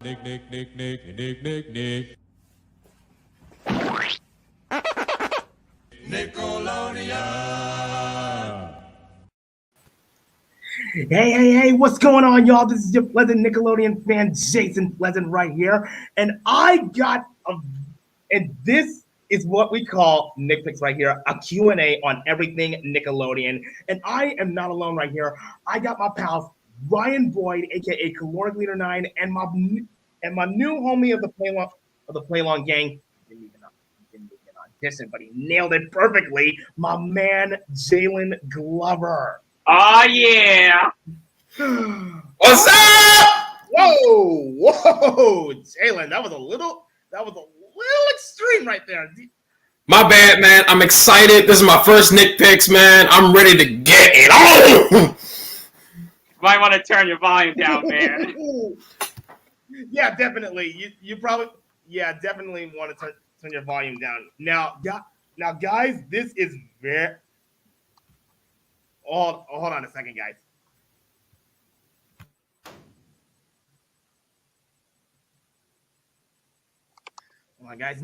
Nick. Nickelodeon. Hey, what's going on, y'all? This is your Pleasant Nickelodeon fan, Jason Pleasant, right here. And this is what we call Nick Picks right here, a Q&A on everything Nickelodeon. And I am not alone right here. I got my pals, Ryan Boyd, aka Caloric Leader 9, and my new homie of the Playlong gang. Didn't even audition, but he nailed it perfectly. My man, Jaylen Glover. Oh yeah! What's up? Whoa, Jaylen, that was a little extreme right there. My bad, man. I'm excited. This is my first Nick Picks, man. I'm ready to get it on. Might want to turn your volume down, man. Yeah, definitely. You probably definitely want to turn your volume down. Now, guys, this is very. Hold on a second, guys. Hold on, guys.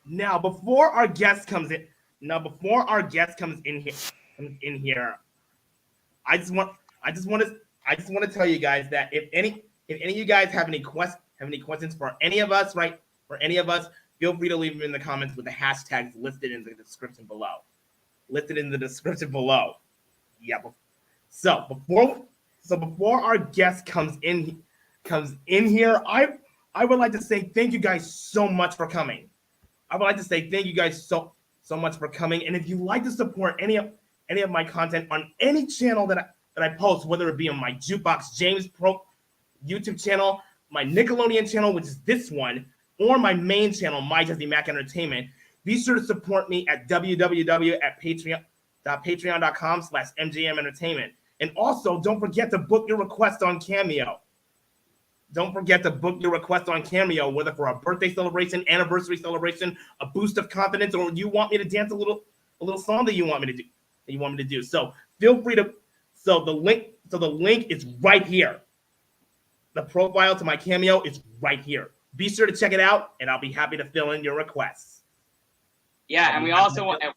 Now, before our guest comes in here, I just want to tell you guys that if any of you guys have any questions for any of us, right? For any of us, feel free to leave them in the comments with the hashtags listed in the description below. Yeah. So before our guest comes in here, I would like to say thank you guys so much for coming. And if you'd like to support any of my content on any channel that I post, whether it be on my Jukebox James Pro YouTube channel, my Nickelodeon channel, which is this one, or my main channel, My Jesse Mac Entertainment, be sure to support me at www.patreon.com/MJM Entertainment. And also, don't forget to book your request on Cameo. Whether for a birthday celebration, anniversary celebration, a boost of confidence, or you want me to dance a little song that you want me to do. So feel free to. So the link is right here. The profile to my Cameo is right here. Be sure to check it out, and I'll be happy to fill in your requests. Yeah, and we also want to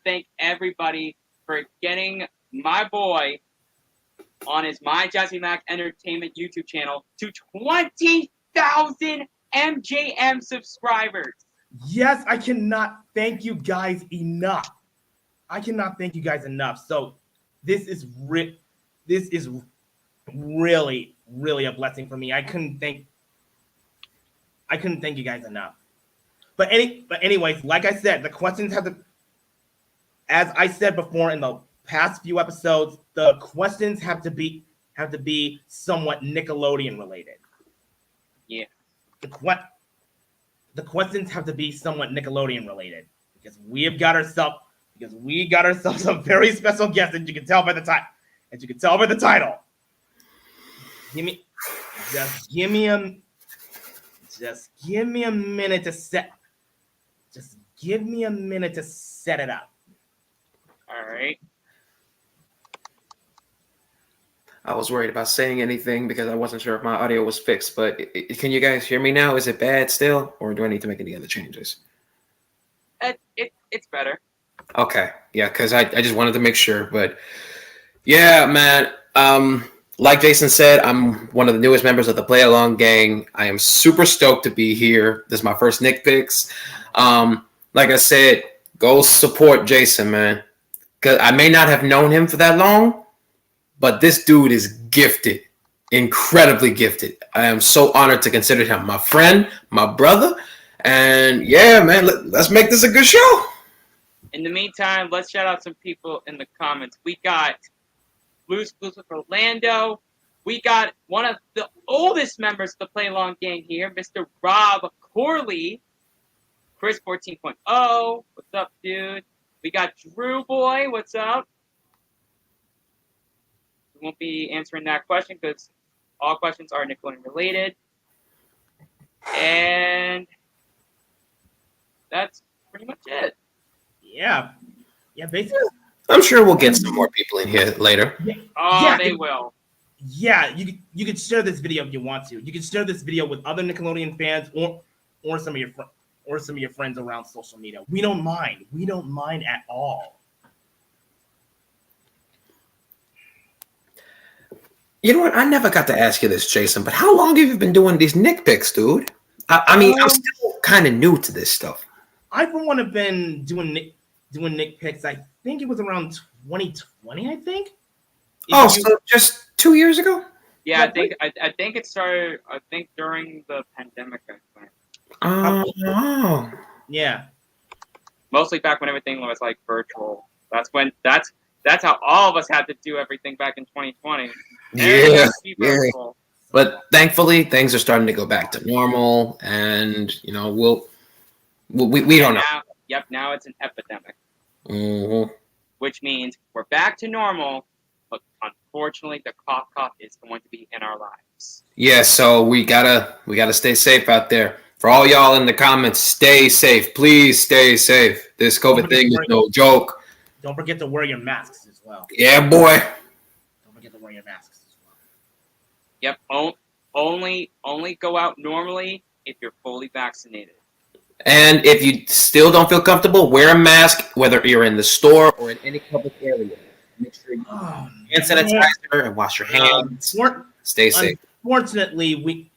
thank everybody for getting my boy on his My Jesse Mac Entertainment YouTube channel to 20,000 MJM subscribers. Yes, I cannot thank you guys enough. So this is really a blessing for me. I couldn't thank you guys enough. But anyways, like I said, the questions have to, as I said before in the past few episodes, the questions have to be somewhat Nickelodeon related. Yeah. The questions have to be somewhat Nickelodeon related because we got ourselves a very special guest, and you can tell by the title. Just give me a minute to set it up. All right. I was worried about saying anything because I wasn't sure if my audio was fixed, but can you guys hear me now? Is it bad still, or do I need to make any other changes? It's better. Okay, yeah, because I just wanted to make sure, but yeah, man. Like Jason said, I'm one of the newest members of the Play Along gang. I am super stoked to be here. This is my first Nick Picks. Like I said, go support Jason, man. Because I may not have known him for that long, but this dude is gifted, incredibly gifted. I am so honored to consider him my friend, my brother. And yeah, man, let's make this a good show. In the meantime, let's shout out some people in the comments. We got Blues Clues with Orlando. We got one of the oldest members of the Play Along gang here, Mr. Rob Corley. Chris 14.0. What's up, dude? We got Drew Boy. What's up? We won't be answering that question because all questions are Nickelodeon related. And that's pretty much it. Yeah. Yeah, basically. I'm sure we'll get some more people in here later. They will. Yeah, you could share this video if you want to. You can share this video with other Nickelodeon fans or some of your friends around social media. We don't mind. We don't mind at all. You know what? I never got to ask you this, Jason, but how long have you been doing these Nick picks, dude? I mean, I'm still kind of new to this stuff. I, for one, have been doing Nick picks. I think it was around 2020. I think. So just 2 years ago? Yeah, I think it started. I think during the pandemic. I think. Oh. Yeah. Mostly back when everything was like virtual. That's how all of us had to do everything back in 2020. Yeah. Virtual. But thankfully, things are starting to go back to normal, and we don't know. Now it's an epidemic, Mm-hmm. which means we're back to normal. But unfortunately, the cough is going to be in our lives. Yeah, so we gotta stay safe out there. For all y'all in the comments, stay safe. Please stay safe. This COVID thing is no joke. Don't forget to wear your masks as well. Yeah, boy. Don't forget to wear your masks as well. Yep. Only go out normally if you're fully vaccinated. And if you still don't feel comfortable, wear a mask, whether you're in the store or in any public area. Make sure you hand sanitizer and wash your hands. Stay safe. Unfortunately, we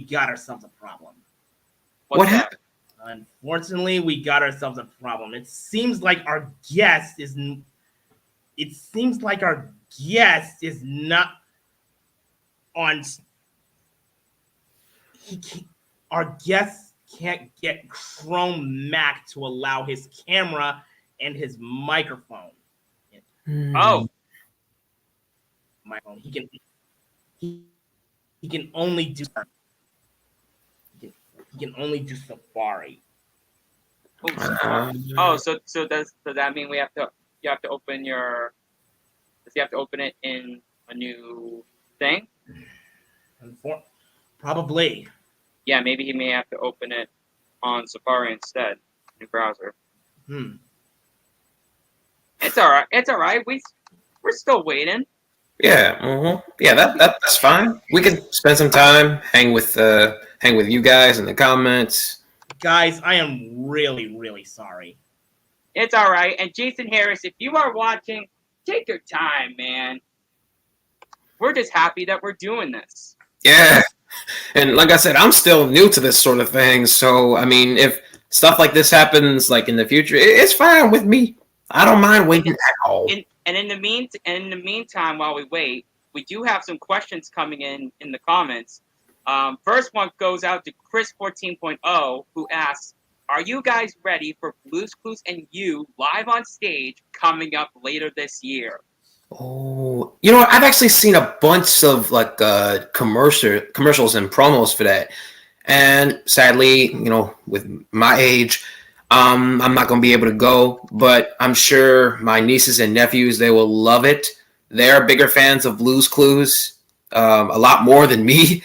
got ourselves a problem. What happened? Unfortunately, we got ourselves a problem. It seems like our guest is not on. Our guest can't get Chrome Mac to allow his camera and his microphone. Oh. Microphone. He can only do. He can only do Safari. So does that mean you have to open your? Does he have to open it in a new thing? Probably. Yeah, maybe he may have to open it on Safari instead, in browser. It's all right. It's all right. We're still waiting. Yeah. Mm-hmm. Yeah. That's fine. We can spend some time, hang with you guys in the comments. Guys, I am really, really sorry. It's all right. And Jason Harris, if you are watching, take your time, man. We're just happy that we're doing this. Yeah. And like I said, I'm still new to this sort of thing. So, I mean, if stuff like this happens like in the future, it's fine with me. I don't mind waiting at all. And in the meantime, while we wait, we do have some questions coming in the comments. First one goes out to Chris 14.0, who asks, "Are you guys ready for Blues Clues and You live on stage coming up later this year?" Oh, I've actually seen a bunch of like commercials and promos for that, and sadly, with my age, I'm not gonna be able to go. But I'm sure my nieces and nephews, they will love it. They're bigger fans of Blues Clues, a lot more than me.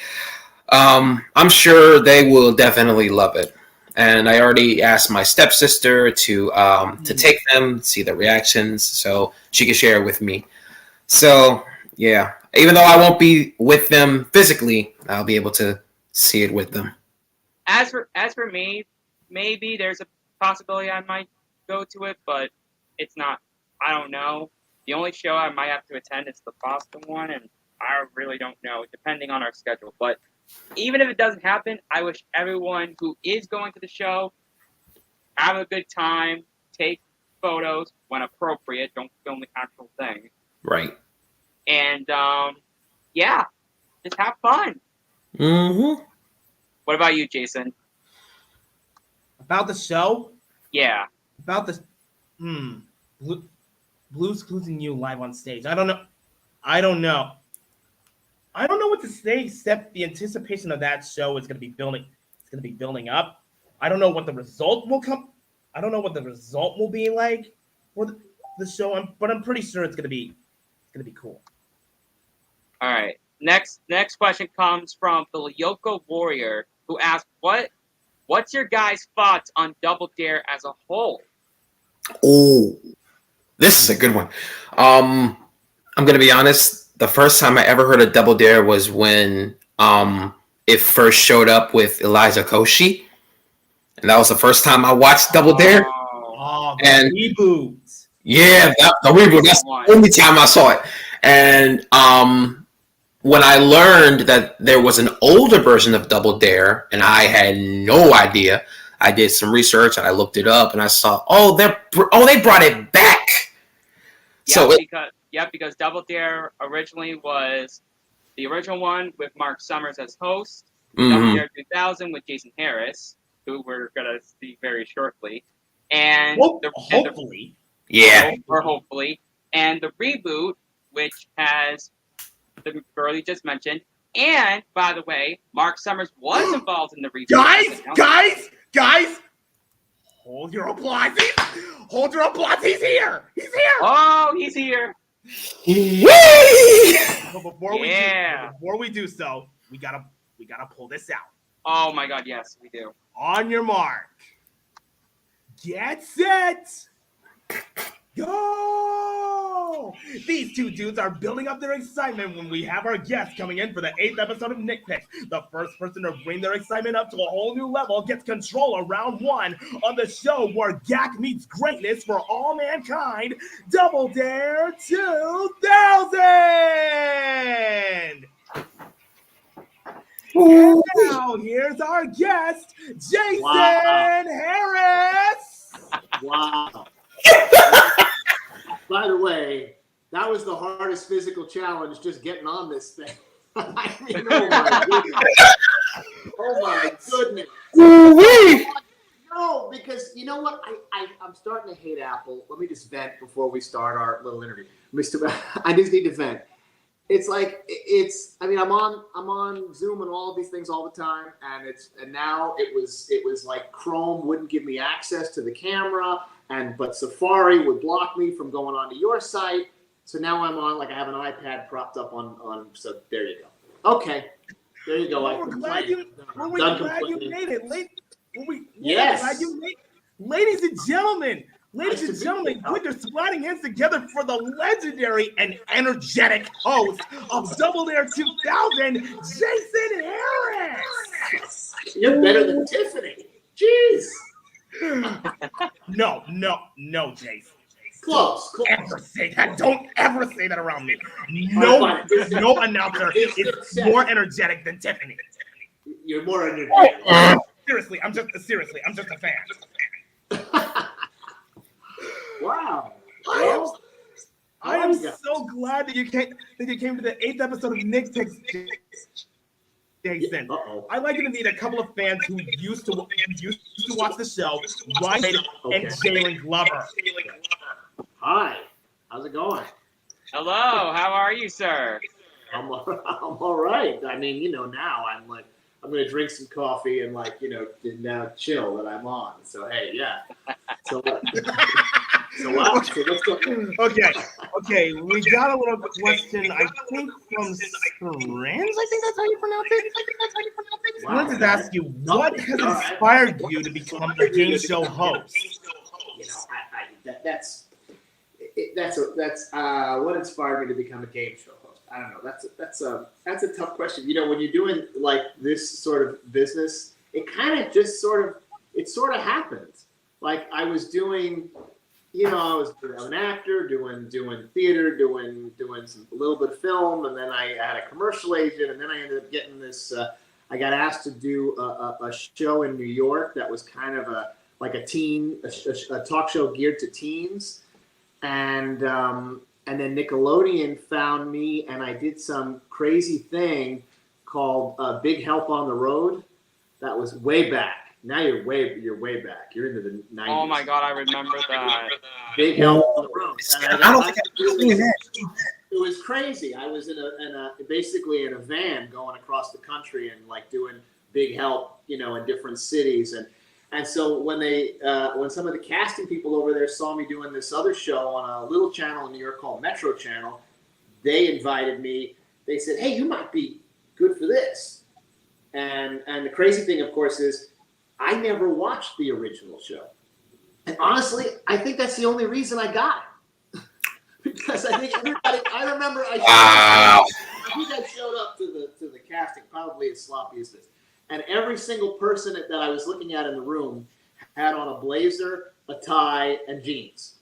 I'm sure they will definitely love it. And I already asked my stepsister to take them, see the reactions, so she can share it with me. So, yeah, even though I won't be with them physically, I'll be able to see it with them. As for me, maybe there's a possibility I might go to it, but it's not. I don't know. The only show I might have to attend is the Boston one, and I really don't know, depending on our schedule. But even if it doesn't happen, I wish everyone who is going to the show have a good time, take photos when appropriate, don't film the actual thing. Right. And, yeah, just have fun. Mm-hmm. What about you, Jason? About the show? Yeah. about the Blue's Clues and You live on stage. I don't know what to say except the anticipation of that show is going to be building. It's going to be building up. I don't know what the result will come. I don't know what the result will be like for the show, but I'm pretty sure it's going to be cool. All right. Next question comes from the Lyoko Warrior, who asked, "What's your guys' thoughts on Double Dare as a whole?" Oh, this is a good one. I'm gonna be honest. The first time I ever heard of Double Dare was when it first showed up with Eliza Koshy, and that was the first time I watched Double Dare. And reboot. Yeah, the reboot. That's the only time I saw it. And when I learned that there was an older version of Double Dare, and I had no idea, I did some research and I looked it up, and I saw, they brought it back. Because Double Dare originally was the original one with Mark Summers as host, Double Dare 2000 with Jason Harris, who we're gonna see very shortly, and hopefully, and the reboot, which has the girl you just mentioned, and by the way, Mark Summers was involved in the reboot. Guys! Hold your applause! Hold your applause! He's here! Oh, he's here! But before we do so, we gotta pull this out. Oh my God! Yes, we do. On your mark, get set, go! These two dudes are building up their excitement when we have our guest coming in for the 8th episode of Nick Picks. The first person to bring their excitement up to a whole new level gets control of round 1 on the show where GAC meets greatness for all mankind, Double Dare 2000! And now, here's our guest, Jason Harris! Wow. By the way, that was the hardest physical challenge, just getting on this thing. I mean, oh my goodness. No, because you know what? I'm starting to hate Apple. Let me just vent before we start our little interview. I just need to vent. It's like I'm on Zoom and all of these things all the time, and now it was like Chrome wouldn't give me access to the camera, but Safari would block me from going onto your site. So now I'm on, like, I have an iPad propped up on. So there you go. Okay, there you go. We're glad you made it. Yes. Ladies and gentlemen, put your splatting hands together for the legendary and energetic host of Double Dare 2000, Jason Harris. You're better than Tiffany. Jeez. No, Jason. Close. Don't ever say that around me. No announcer is more energetic than Tiffany. You're more energetic. Seriously, I'm just a fan. Wow. I am so glad that you came to the 8th episode of Nick Picks, Jason. I'd like you to meet a couple of fans who used to watch the show, Ryan and Jaylen Glover. Hi, how's it going? Hello, how are you, sir? I'm all right. I mean, now I'm going to drink some coffee and now chill that I'm on. So, hey, yeah. So let's go. Okay. We got a little question, I think, from Srens. I think that's how you pronounce it. Wow. I wanted to ask you, what has inspired you to become a game show host? That's what inspired me to become a game show host. I don't know. That's a tough question. When you're doing like this sort of business, it kind of just sort of happens. Like I was doing, I was an actor, doing theater, doing a little bit of film, and then I had a commercial agent, and then I ended up getting this. I got asked to do a show in New York that was kind of a talk show geared to teens. And then Nickelodeon found me, and I did some crazy thing called Big Help on the Road. That was way back. Now you're way back. You're into the 90s. Oh my God, I remember that. Big help on the road. And I don't think I've seen that. it was crazy. I was basically in a van going across the country and like doing big help, in different cities. And so when some of the casting people over there saw me doing this other show on a little channel in New York called Metro Channel, they invited me. They said, "Hey, you might be good for this." And the crazy thing, of course, is I never watched the original show. And honestly, I think that's the only reason I got it. Because I think everybody, I remember I think I showed up to the casting probably as sloppy as this. And every single person that I was looking at in the room had on a blazer, a tie, and jeans.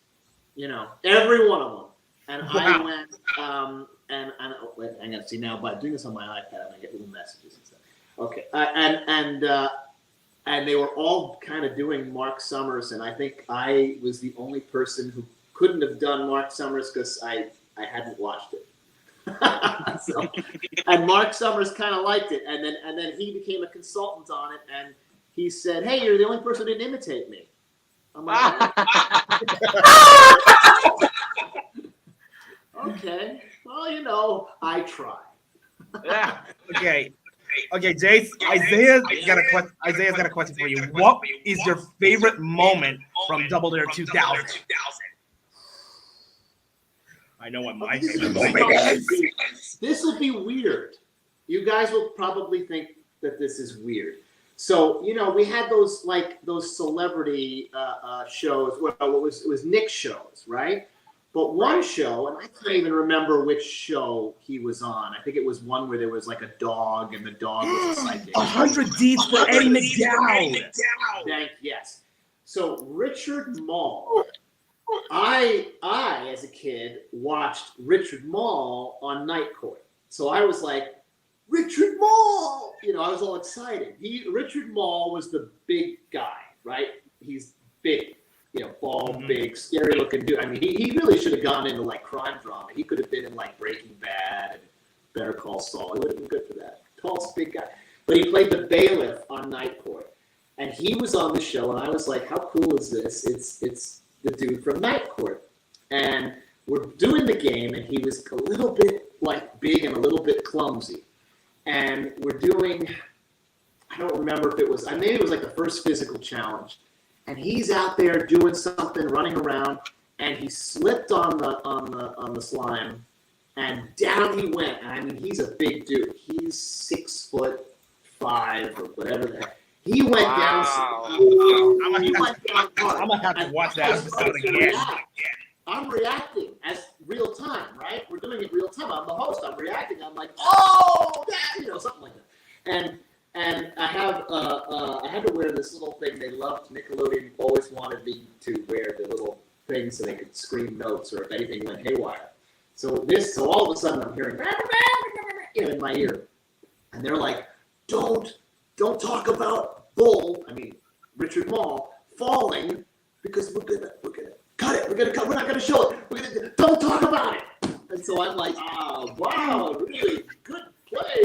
Every one of them. And I went, wait, I'm going to see now, by doing this on my iPad, I'm going to get little messages and stuff. Okay. And they were all kind of doing Mark Summers, and I think I was the only person who couldn't have done Mark Summers because I hadn't watched it. And Mark Summers kind of liked it, and then he became a consultant on it, and he said, "Hey, you're the only person who didn't imitate me." I'm like, "Okay, well, I try." Yeah. Okay, Jace. Isaiah's got a question for you. What is your favorite moment from Double Dare 2000? I know what my favorite moment is. This will be weird. You guys will probably think that this is weird. So, we had those celebrity shows. Well, it was Nick's shows, right? But one show, and I can't even remember which show he was on. I think it was one where there was like a dog, and the dog was a psychic. 100 Deeds for Eddie McDowell. Yes. So Richard Mall. I as a kid watched Richard Mall on Night Court. So I was like, Richard Mall! I was all excited. Richard Mall was the big guy, right? He's big, bald, big, scary looking dude. I mean, he really should have gone into like crime drama. He could have been in like Breaking Bad and Better Call Saul. He would have been good for that. Tall, big guy. But he played the bailiff on Night Court. And he was on the show, and I was like, how cool is this? It's the dude from Night Court. And we're doing the game, and he was a little bit like big and a little bit clumsy. And we're doing, I don't remember if it was, maybe it was like the first physical challenge. And he's out there doing something, running around, and he slipped on the slime, and down he went. And I mean, he's a big dude. He's 6'5" or whatever the heck. He went down. I'm gonna have to watch that episode again. I'm reacting as real time, right? We're doing it real time. I'm the host. I'm reacting. I'm like, oh, that, something like that. And I had to wear this little thing. They loved Nickelodeon. Always wanted me to wear the little thing so they could scream notes or if anything went haywire. So all of a sudden I'm hearing in my ear, and they're like, don't talk about Richard Mall falling because we're gonna cut it. We're not gonna show it. Don't talk about it. And so I'm like, wow, really good play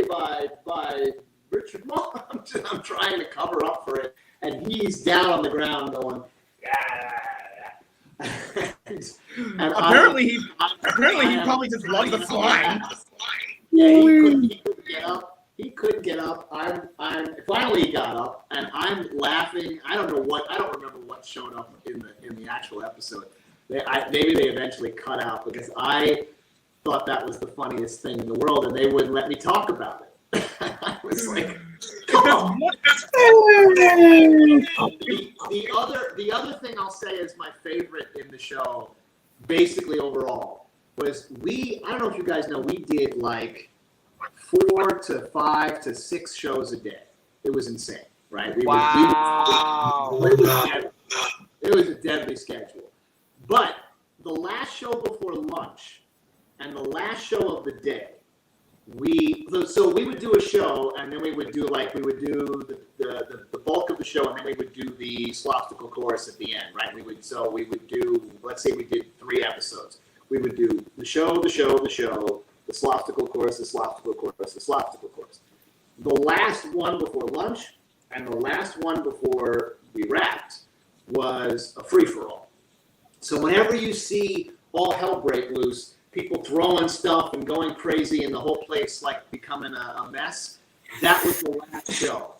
by Richard Mall. I'm trying to cover up for it, and he's down on the ground going, and apparently he probably just loved the slime. Yeah, he couldn't get up. Finally he got up, and I'm laughing. I don't remember what showed up in the actual episode. Maybe they eventually cut out because I thought that was the funniest thing in the world, and they wouldn't let me talk about it. I was like, come on. The other thing I'll say is my favorite in the show, basically overall, was I don't know if you guys know, we did like 4 to 5 to 6 shows a day. It was insane, right? It was a deadly schedule. But the last show before lunch and the last show of the day, we would do a show, and then we would do the bulk of the show, and then we would do the slopsticle chorus at the end, right? We would do, let's say we did 3 episodes. We would do the show, the slopsticle chorus, the slopsticle chorus, the slopsticle chorus. The last one before lunch, and the last one before we wrapped was a free-for-all. So whenever you see all hell break loose, people throwing stuff and going crazy and the whole place like becoming a mess, that was the last show.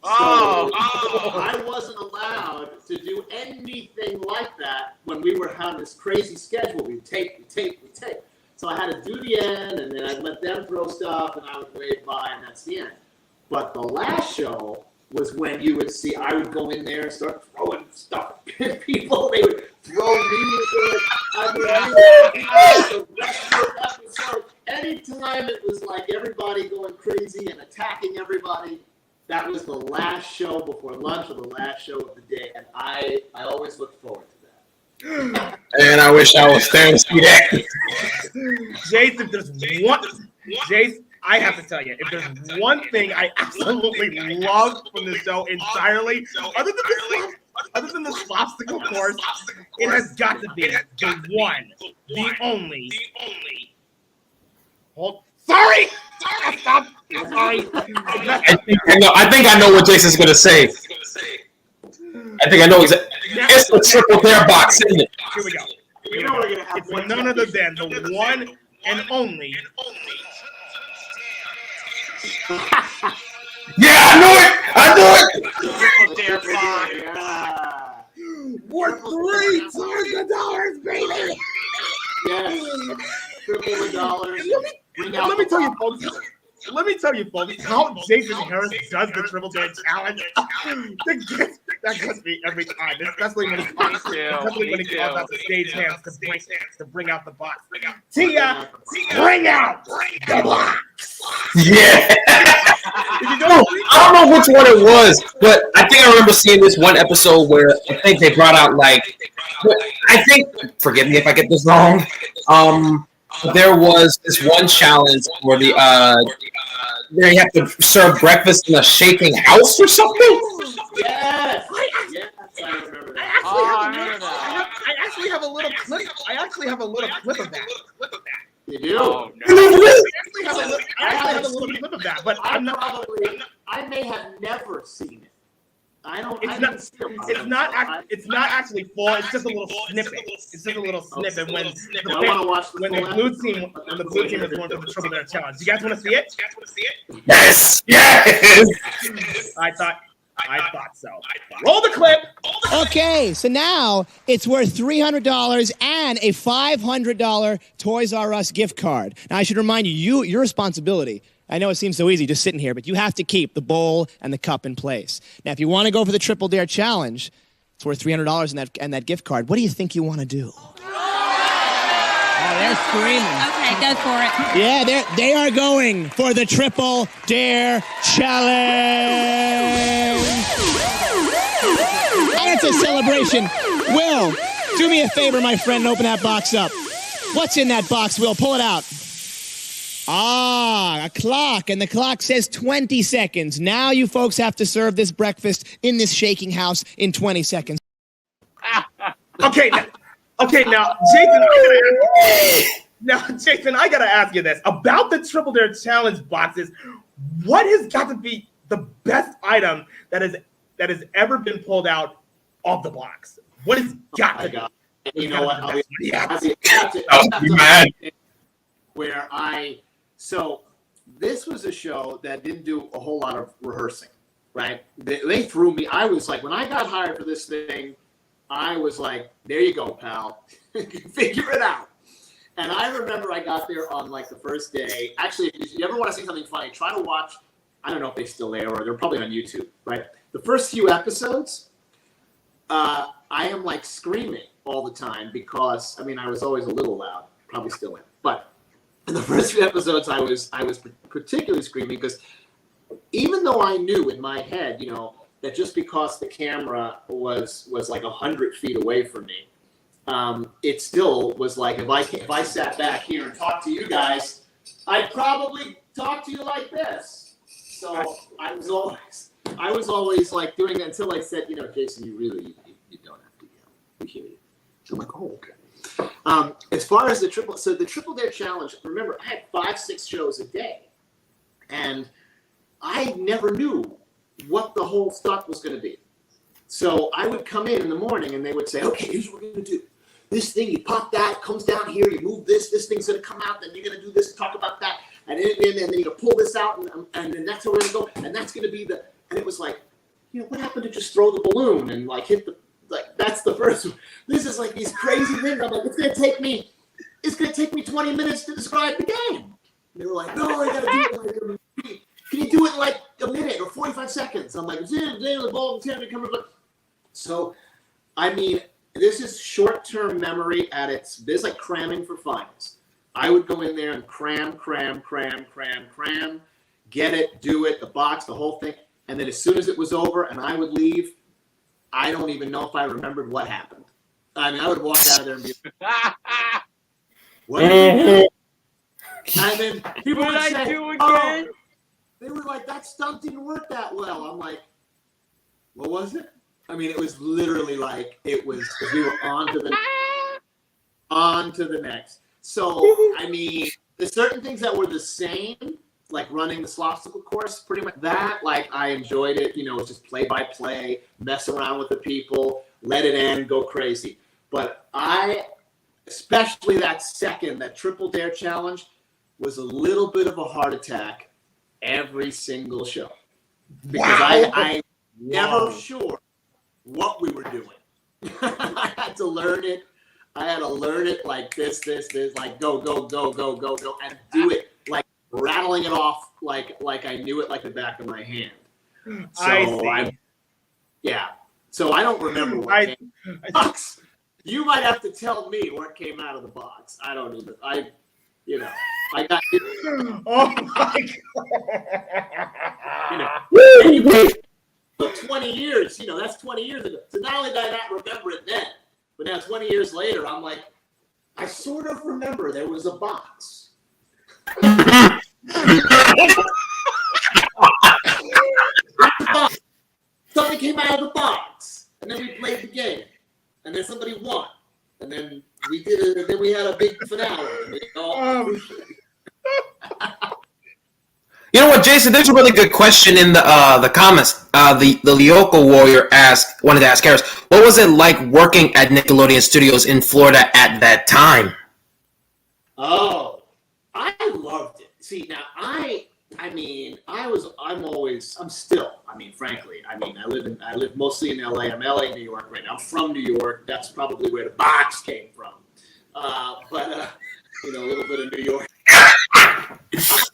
So I wasn't allowed to do anything like that when we were having this crazy schedule. We tape. So I had to do the end, and then I'd let them throw stuff, and I would wave by, and that's the end. But the last show was when you would see, I would go in there and start throwing stuff at people. They would throw me. The rest of the episode, anytime it was like everybody going crazy and attacking everybody, that was the last show before lunch or the last show of the day, and I always look forward to that. And I wish I was there to see that. Jason, if there's one, Jason, I have to tell you, if there's one thing I absolutely love from the show entirely, other than the slopsicle course, it has got to be the one, the only. Hold. Sorry. Stop. Sorry. I think I know what Jason's gonna say. I think I know exactly. It's the triple dare box, isn't it? Here we go. You know we're gonna have It's none other than the one and only. Yeah, I knew it. Triple dare box. Worth $3,000, baby. Yes. Triple the dollars. Let me tell you, folks, how Jason Harris does the Triple Dare Challenge. That gets me every time, especially when he calls out the stage hands to bring out the box. Tia, bring out the box. Yeah. I don't know which one it was, but I think I remember seeing this one episode where I think they brought out forgive me if I get this wrong. There was this one challenge where they have to serve breakfast in a shaking house or something. Yes, I remember that. I actually have a little clip. I actually have a little clip of that. You do? Oh, no. I actually have a little clip of that, but I may have never seen it. It's not actually full. It's just a little snippet. It's just a little snippet when the blue team is going for the Triple Dare Challenge. You guys want to see it? Yes. I thought so. Roll the clip. Okay, so now it's worth $300 and a $500 Toys R Us gift card. Now, I should remind you, your responsibility. I know it seems so easy just sitting here, but you have to keep the bowl and the cup in place. Now, if you want to go for the Triple Dare Challenge, it's worth $300 and that gift card. What do you think you want to do? Oh, they're screaming. Okay, go for it. Yeah, they are going for the Triple Dare Challenge. And it's a celebration. Will, do me a favor, my friend, and open that box up. What's in that box, Will? Pull it out. Ah, a clock, and the clock says 20 seconds. Now you folks have to serve this breakfast in this shaking house in 20 seconds. Okay, now, Jason, I gotta ask you this about the Triple Dare Challenge boxes. What has got to be the best item that has ever been pulled out of the box? What has got to be? You know what? So this was a show that didn't do a whole lot of rehearsing, right? They threw me. I was like, when I got hired for this thing, I was like, there you go, pal. Figure it out. And I remember I got there on like the first day. Actually, if you ever want to see something funny, try to watch. I don't know if they're still there or they're probably on YouTube, right? The first few episodes, I am like screaming all the time because, I mean, I was always a little loud, probably still am. But in the first few episodes, I was particularly screaming because even though I knew in my head, you know, that just because the camera was like 100 feet away from me, it still was like if I sat back here and talked to you guys, I'd probably talk to you like this. So I was always like doing that until I said, you know, Jason, you don't have to yell. We hear you. So I'm like, oh, okay. As far as the Triple Dare Challenge, remember, I had 5-6 shows a day, and I never knew what the whole stuff was going to be. So I would come in the morning and they would say, okay, here's what we're going to do. This thing, you pop that, it comes down here, you move this thing's going to come out, then you're going to do this, talk about that, and then you're going to pull this out, and then that's where we're going to go, and that's going to be the, and it was like, what happened to just throw the balloon and like hit the, like, that's the first one. This is like these crazy things. I'm like, it's going to take me 20 minutes to describe the game. And they were like, no, I got to do it like, can you do it in like a minute or 45 seconds? I'm like, the ball, so, I mean, this is short-term memory at its, this is like cramming for finals. I would go in there and cram, get it, do it, the box, the whole thing. And then as soon as it was over and I would leave, I don't even know if I remembered what happened. I mean, I would walk out of there and be like, what did you do? And then people would say, do again? Oh, they were like, that stunt didn't work that well. I'm like, what was it? I mean, it was literally like, we were on to the next. So, I mean, there's certain things that were the same, like running the slopsicle course, pretty much that, like, I enjoyed it. It's just play by play, mess around with the people, let it end, go crazy. But especially that triple dare challenge was a little bit of a heart attack every single show. Because I never sure what we were doing. I had to learn it. Like this, like go, and do it like rattling it off like I knew it like the back of my hand. So So I don't remember what came out of the box. You might have to tell me what came out of the box. I don't even. I got. Oh my God. 20 years, that's 20 years ago. So not only did I not remember it then, but now 20 years later, I'm like, I sort of remember there was a box. Something came out of the box, and then we played the game, and then somebody won, and then we did it, and then we had a big finale. You know what, Jason? There's a really good question in the comments. The Lyoko Warrior wanted to ask Harris, what was it like working at Nickelodeon Studios in Florida at that time? Oh, I loved it. See, now frankly, I live mostly in LA. I'm LA, New York right now. I'm from New York. That's probably where the box came from. But a little bit of New York. I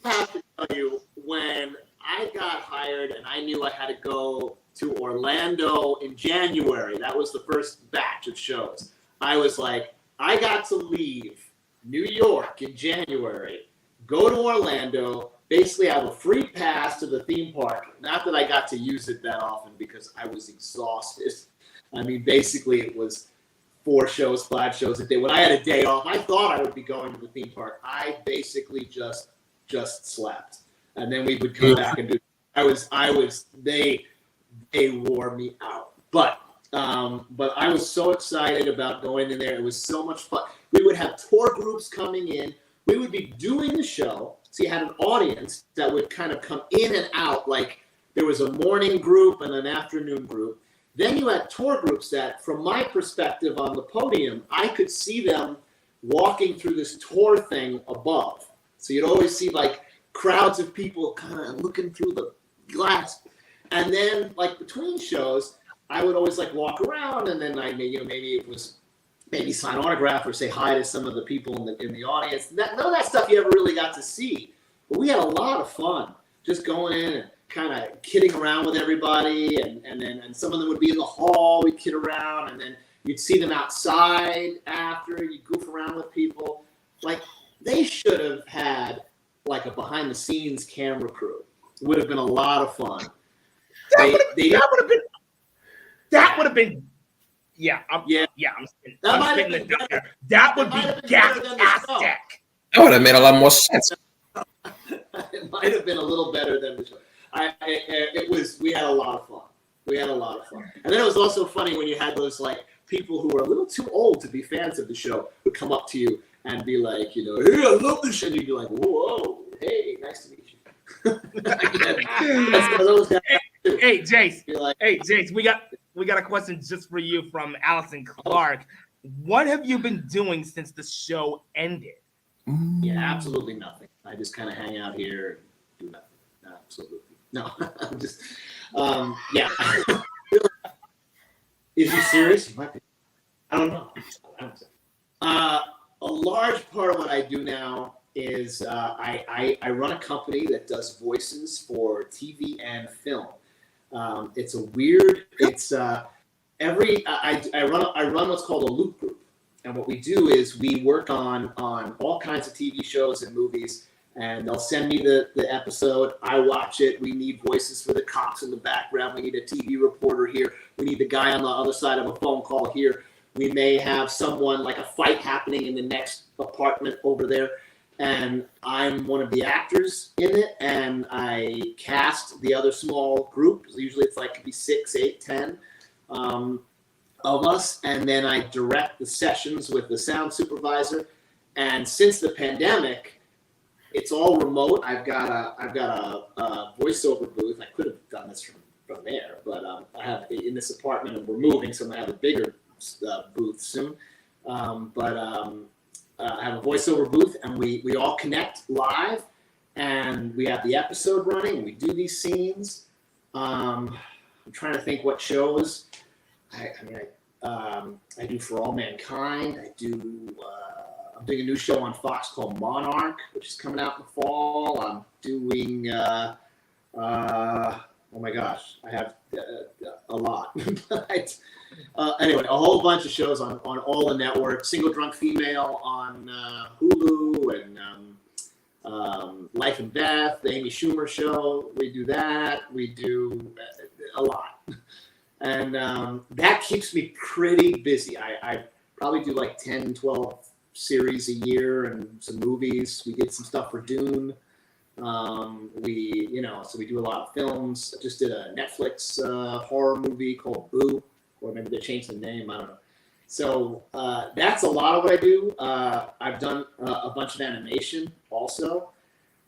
have to tell you, when I got hired and I knew I had to go to Orlando in January, that was the first batch of shows. I was like, I got to leave New York in January, go to Orlando, basically have a free pass to the theme park. Not that I got to use it that often because I was exhausted. I mean, basically it was 4 shows, 5 shows a day. When I had a day off, I thought I would be going to the theme park. I basically just slept. And then we would come back and do, they wore me out. But I was so excited about going in there. It was so much fun. We would have tour groups coming in. We would be doing the show. So you had an audience that would kind of come in and out. Like there was a morning group and an afternoon group. Then you had tour groups that, from my perspective on the podium, I could see them walking through this tour thing above. So you'd always see like crowds of people kind of looking through the glass. And then like between shows, I would always like walk around and then maybe sign autograph or say hi to some of the people in the audience. None of that stuff you ever really got to see. But we had a lot of fun just going in and kind of kidding around with everybody, and some of them would be in the hall, we'd kid around, and then you'd see them outside after, you'd goof around with people. Like, they should have had, like, a behind-the-scenes camera crew. It would have been a lot of fun. That would have been That would have made a lot more sense. It might have been a little better than the show. We had a lot of fun. And then it was also funny when you had those like people who were a little too old to be fans of the show would come up to you and be like, hey, I love this show. And you'd be like, whoa, hey, nice to meet you. That's one of those guys. Hey, Jace. Be like, Hey, Jace. We got a question just for you from Allison Clark. What have you been doing since the show ended? yeah, absolutely nothing. I just kind of hang out here and do nothing. Absolutely. No, I'm just, yeah. Is he serious? He might be. I don't know. A large part of what I do now is I run a company that does voices for TV and film. It's a weird. It's I run what's called a loop group, and what we do is we work on all kinds of TV shows and movies. And they'll send me the episode. I watch it. We need voices for the cops in the background. We need a TV reporter here. We need the guy on the other side of a phone call here. We may have someone like a fight happening in the next apartment over there. And I'm one of the actors in it. And I cast the other small group. Usually it's like could be 6, 8, 10 of us. And then I direct the sessions with the sound supervisor. And since the pandemic, it's all remote. I've got a voiceover booth. I could have done this from there, but I have in this apartment, and we're moving, so I'm gonna have a bigger booth soon. I have a voiceover booth, and we all connect live, and we have the episode running, and we do these scenes. I'm trying to think what shows. I do For All Mankind. I'm doing a new show on Fox called Monarch, which is coming out in the fall. I'm doing, oh my gosh, I have a lot. But, anyway, a whole bunch of shows on all the networks. Single Drunk Female on Hulu and Life and Death, the Amy Schumer Show. We do that. We do a lot. And that keeps me pretty busy. I probably do like 10, 12 series a year and some movies. We did some stuff for Dune. So we do a lot of films. I just did a Netflix horror movie called Boo, or maybe they changed the name. I don't know. So that's a lot of what I do. I've done a bunch of animation also,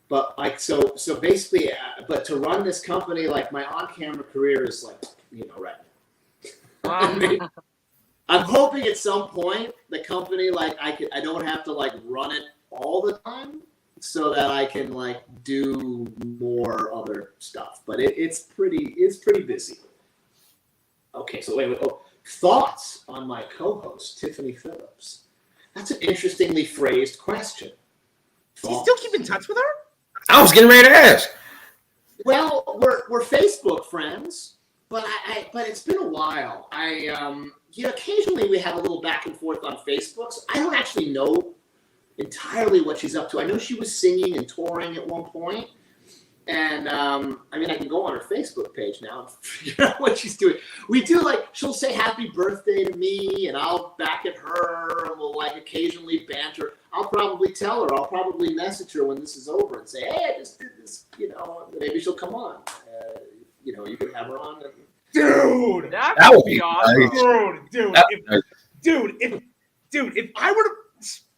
but like so basically, but to run this company, like my on-camera career is like right now. I mean, I'm hoping at some point the company I don't have to like run it all the time, so that I can like do more other stuff. But it's pretty busy. Okay, so wait. Oh, thoughts on my co-host Tiffany Phillips? That's an interestingly phrased question. Do you still keep in touch with her? I was getting ready to ask. Well, we're Facebook friends, but but it's been a while. Occasionally we have a little back and forth on Facebook. So I don't actually know entirely what she's up to. I know she was singing and touring at one point. And I can go on her Facebook page now and figure out what she's doing. We do she'll say happy birthday to me and I'll back at her and we'll occasionally banter. I'll probably tell her, I'll probably message her when this is over and say, hey, I just did this, maybe she'll come on. You can have her on. Dude, that would would be be awesome. Dude, if I were to,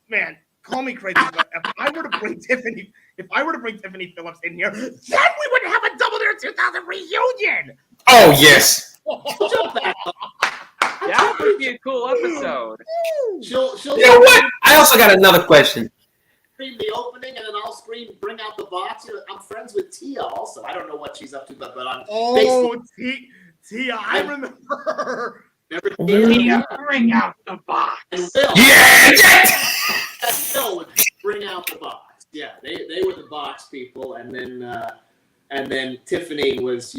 man, call me crazy, but if I were to bring Tiffany Phillips in here, then we would have a Double Dare 2000 reunion. Oh yes. That would be a cool episode. She'll You know what? I also got another question. scream the opening and then I'll scream bring out the box. I'm friends with Tia also. I don't know what she's up to, but on Facebook. Tia, I remember her. Tia, bring out the box. And Will. Yeah. Will would bring out the box. Yeah, they were the box people, and then Tiffany was,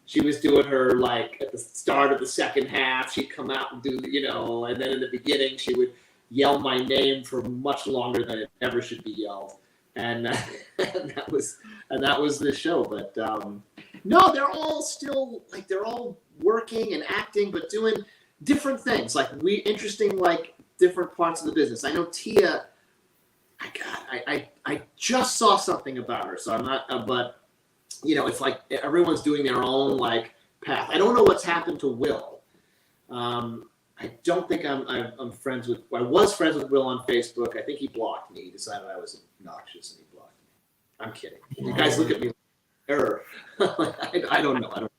she was doing her at the start of the second half. She'd come out and do, and then in the beginning she would yell my name for much longer than it ever should be yelled, and that was the show. But no, they're all still they're all working and acting, but doing different things, interesting different parts of the business. I know Tia. I just saw something about her, so I'm not. But it's everyone's doing their own path. I don't know what's happened to Will. I don't think I'm friends with. I was friends with Will on Facebook. I think he blocked me. He decided I was obnoxious and he blocked me. I'm kidding. You guys look at me. Error. I don't know.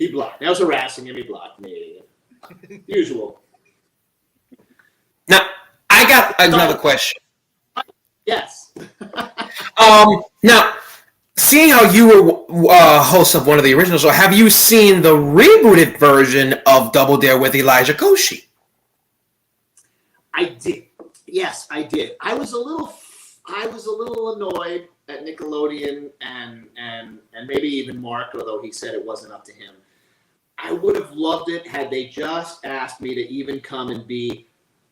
He blocked me. I was harassing him. He blocked me. Usual. Now, I got another question. Yes. Now, seeing how you were host of one of the originals, so have you seen the rebooted version of Double Dare with Elijah Koshy? I did. Yes, I did. I was a little annoyed at Nickelodeon and maybe even Mark, although he said it wasn't up to him. I would have loved it had they just asked me to even come and be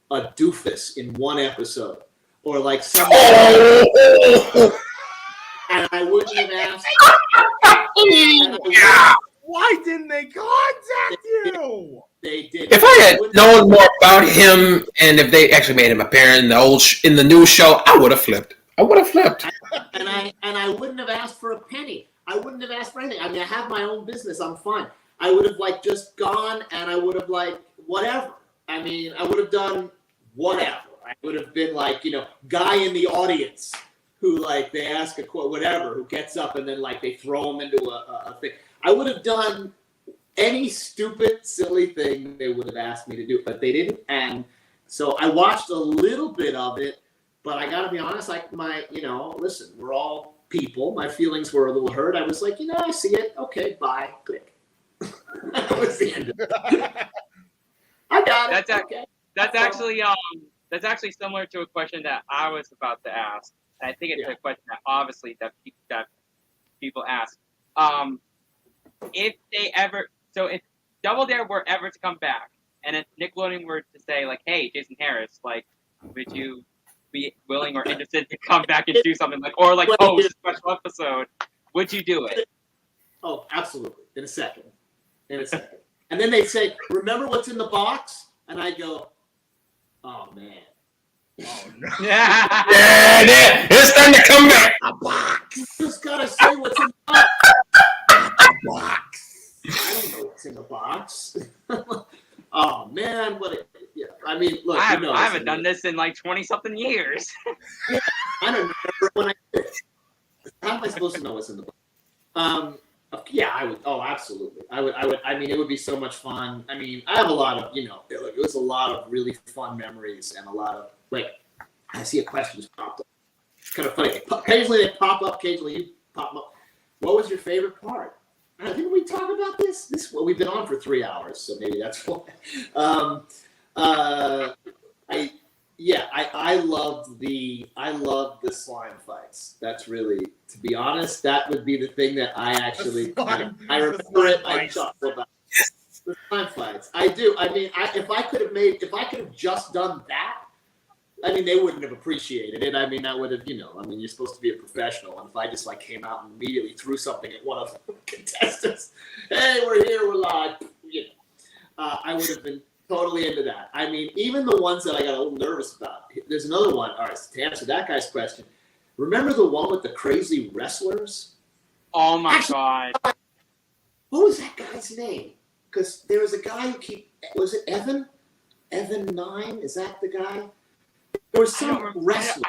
a doofus in one episode, or like someone. And I wouldn't have asked. Why didn't they contact you? They did. If I had known more about him, and if they actually made him appear in the new show, I would have flipped. And I wouldn't have asked for a penny. I wouldn't have asked for anything. I mean, I have my own business. I'm fine. I would have like just gone, and I would have like whatever. I mean, I would have done whatever. I would have been like, guy in the audience who like they ask a quote, whatever, who gets up and then like they throw him into a thing. I would have done any stupid, silly thing they would have asked me to do, but they didn't. And so I watched a little bit of it, but I got to be honest, like listen, we're all people. My feelings were a little hurt. I was like, I see it. Okay, bye. Click. That was the end of it. I got it. That's actually similar to a question that I was about to ask. I think it's a question that obviously that people ask. If Double Dare were ever to come back, and if Nickelodeon were to say like, "Hey, Jason Harris, like, would you be willing or interested to come back and do something like, or like host a special episode? Would you do it?" Oh, absolutely. In a second. And then they say, "Remember what's in the box?" And I go, "Oh man." Oh no! Yeah, it's time to come back. A box. You just gotta say what's in the box. A box. I don't know what's in the box. Oh man, I mean, look. I haven't done this in like 20-something years. I don't remember when I did it. How am I supposed to know what's in the box? Yeah, I would. Oh, absolutely. I would. I mean, it would be so much fun. I mean, I have a lot of, it was a lot of really fun memories and a lot of, wait, I see a question just popped up. It's kind of funny. Occasionally they pop up. Occasionally you pop up. What was your favorite part? Didn't we talk about this? Well, we've been on for 3 hours, so maybe that's why. I loved the slime fights. That's really, to be honest, that would be the thing that I actually I remember it. I chuckle about the slime fights. I do. I mean, if I could have just done that, I mean, they wouldn't have appreciated it. I mean, that would have, you're supposed to be a professional, and if I just like came out and immediately threw something at one of the contestants, hey, we're here, we're live, I would have been totally into that. I mean, even the ones that I got a little nervous about. There's another one. All right, to answer that guy's question, remember the one with the crazy wrestlers? Oh my God! What was that guy's name? Because there was a guy was it Evan? Evan 9? Is that the guy? There was some wrestler.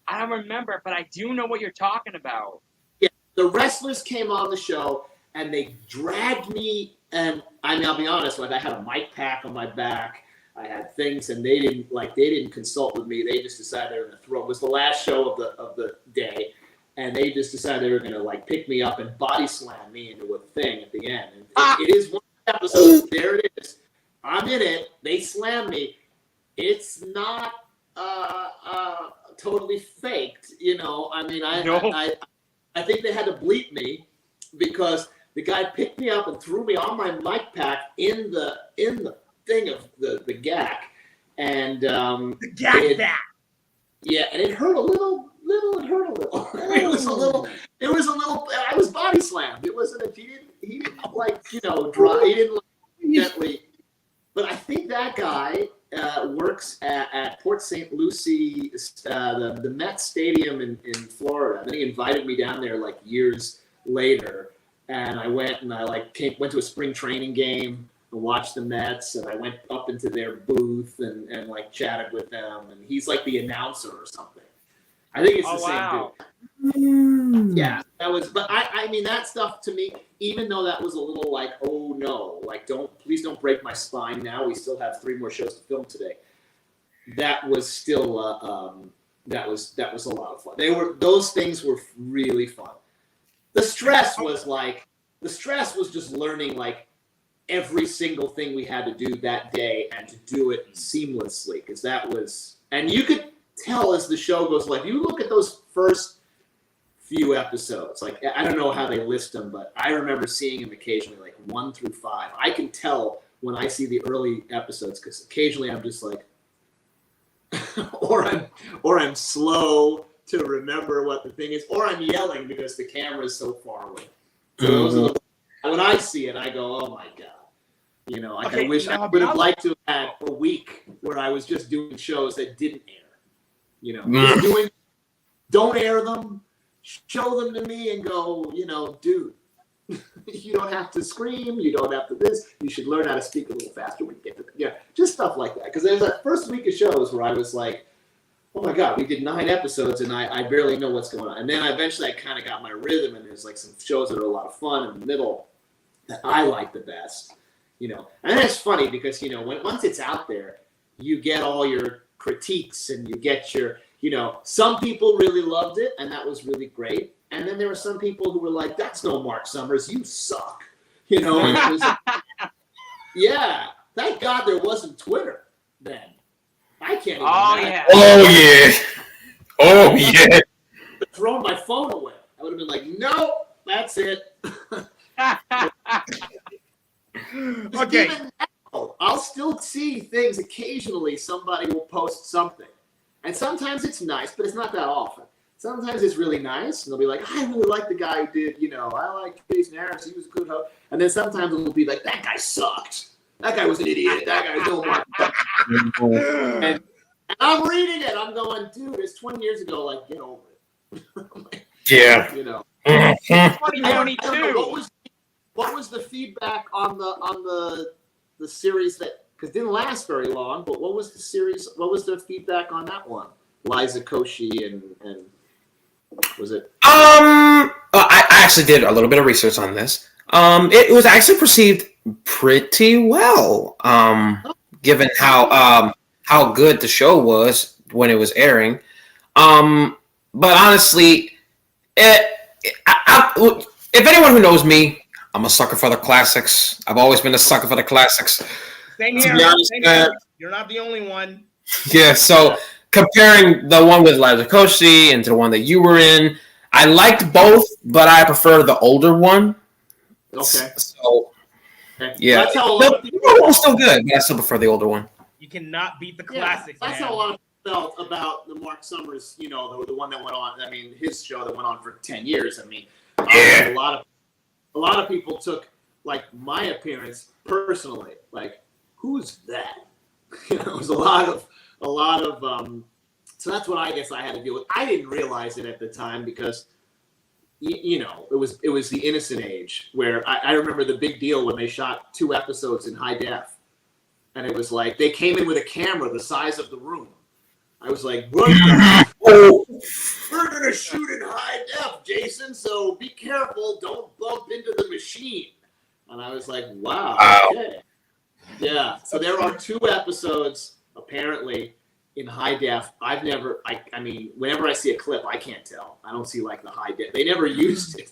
I don't remember, but I do know what you're talking about. Yeah, the wrestlers came on the show and they dragged me. And I mean, I'll be honest, like I had a mic pack on my back. I had things, and they didn't consult with me. They just decided they were going to throw. It was the last show of the day, and they just decided they were going to like pick me up and body slam me into a thing at the end. And it is one episode. There it is. I'm in it. They slam me. It's not totally faked, I mean, I think they had to bleep me because the guy picked me up and threw me on my mic pack in the thing of the gack, and the gack back. Yeah, and it hurt a little. It hurt a little. It was a little. I was body slammed. It wasn't if he didn't like dry. He didn't like gently. But I think that guy works at Port St. Lucie, the Mets Stadium in Florida. And then he invited me down there like years later, and I went and I went to a spring training game and watched the Mets, and I went up into their booth and like chatted with them, and he's like the announcer or something. I think it's the same dude. Yeah, that was. But I mean, that stuff to me, even though that was a little like, oh no, like please don't break my spine. Now we still have 3 more shows to film today. That was still that was a lot of fun. Those things were really fun. The stress was just learning like every single thing we had to do that day and to do it seamlessly, because that was, and you could tell as the show goes, like you look at those first few episodes, like I don't know how they list them, but I remember seeing them occasionally, like 1 through 5. I can tell when I see the early episodes, because occasionally I'm just like, or I'm slow to remember what the thing is, or I'm yelling because the camera is so far away. So those are when I see it, I go, oh my god. You know, like I wish I would have liked to have had a week where I was just doing shows that didn't air. You know, don't air them, show them to me and go, you know, dude, you don't have to scream, you don't have to this, you should learn how to speak a little faster when you get to just stuff like that. Because there's that first week of shows where I was like, oh my god, we did 9 episodes and I barely know what's going on. And then eventually I kind of got my rhythm, and there's like some shows that are a lot of fun in the middle that I like the best, you know. And it's funny because, you know, once it's out there, you get all your critiques and you get your, you know, some people really loved it and that was really great. And then there were some people who were like, that's no Mark Summers, you suck. You know, and it was, yeah, thank God there wasn't Twitter then. I can't even imagine. Oh yeah. Thrown my phone away. I would have been like, no, that's it. Okay. Even now, I'll still see things occasionally. Somebody will post something. And sometimes it's nice, but it's not that often. Sometimes it's really nice, and they'll be like, I really like the guy who did, you know, I like Jason Harris, he was a good host. And then sometimes it'll be like, that guy sucked. That guy was an idiot. That guy was no Mark. And I'm reading it. I'm going, dude, it's 20 years ago. Like, get over it. Yeah. You know. 2022. What was the feedback on the series that, because it didn't last very long, but what was the series? What was the feedback on that one? Liza Koshy and was it? I actually did a little bit of research on this. It was actually perceived pretty well, given how good the show was when it was airing. But honestly, if anyone who knows me, I'm a sucker for the classics. I've always been a sucker for the classics. Same here. Same here. You're not the only one. Yeah, so comparing the one with Liza Koshy and to the one that you were in, I liked both, but I prefer the older one. Okay. So, yeah. That's how a lot of people the was still good, but I still prefer the older one. You cannot beat the classics. That's how a lot of people felt about the Mark Summers, you know, the one that went on. I mean, his show that went on for 10 years. I mean, a lot of people took like my appearance personally. Like, who's that? You know, it was a lot of. So that's what I guess I had to deal with. I didn't realize it at the time because, you know, it was the innocent age where I remember the big deal when they shot 2 episodes in high def, and it was like they came in with a camera the size of the room. I was like, we're gonna shoot in high def, Jason. So be careful, don't bump into the machine. And I was like, wow. Okay. Yeah. So there are 2 episodes apparently in high def. I mean, whenever I see a clip, I can't tell. I don't see like the high def. They never used it.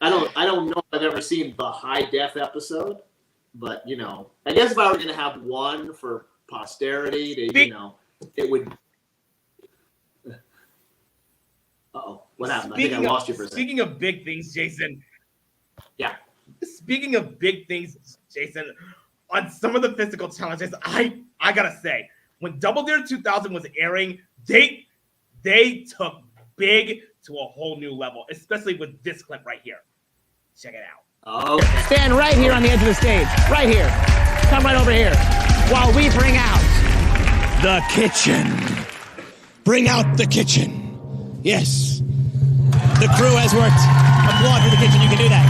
I don't know if I've ever seen the high def episode, but you know, I guess if I were going to have one for posterity, you know, it would. Uh-oh, what happened? I think I lost you for a second. Speaking of big things, Jason. Yeah. Speaking of big things, Jason, on some of the physical challenges, I gotta say, when Double Dare 2000 was airing, they took big to a whole new level, especially with this clip right here. Check it out. Okay. Stand right here on the edge of the stage. Right here. Come right over here. While we bring out the kitchen. Bring out the kitchen. Yes. The crew has worked. Applaud for the kitchen. You can do that.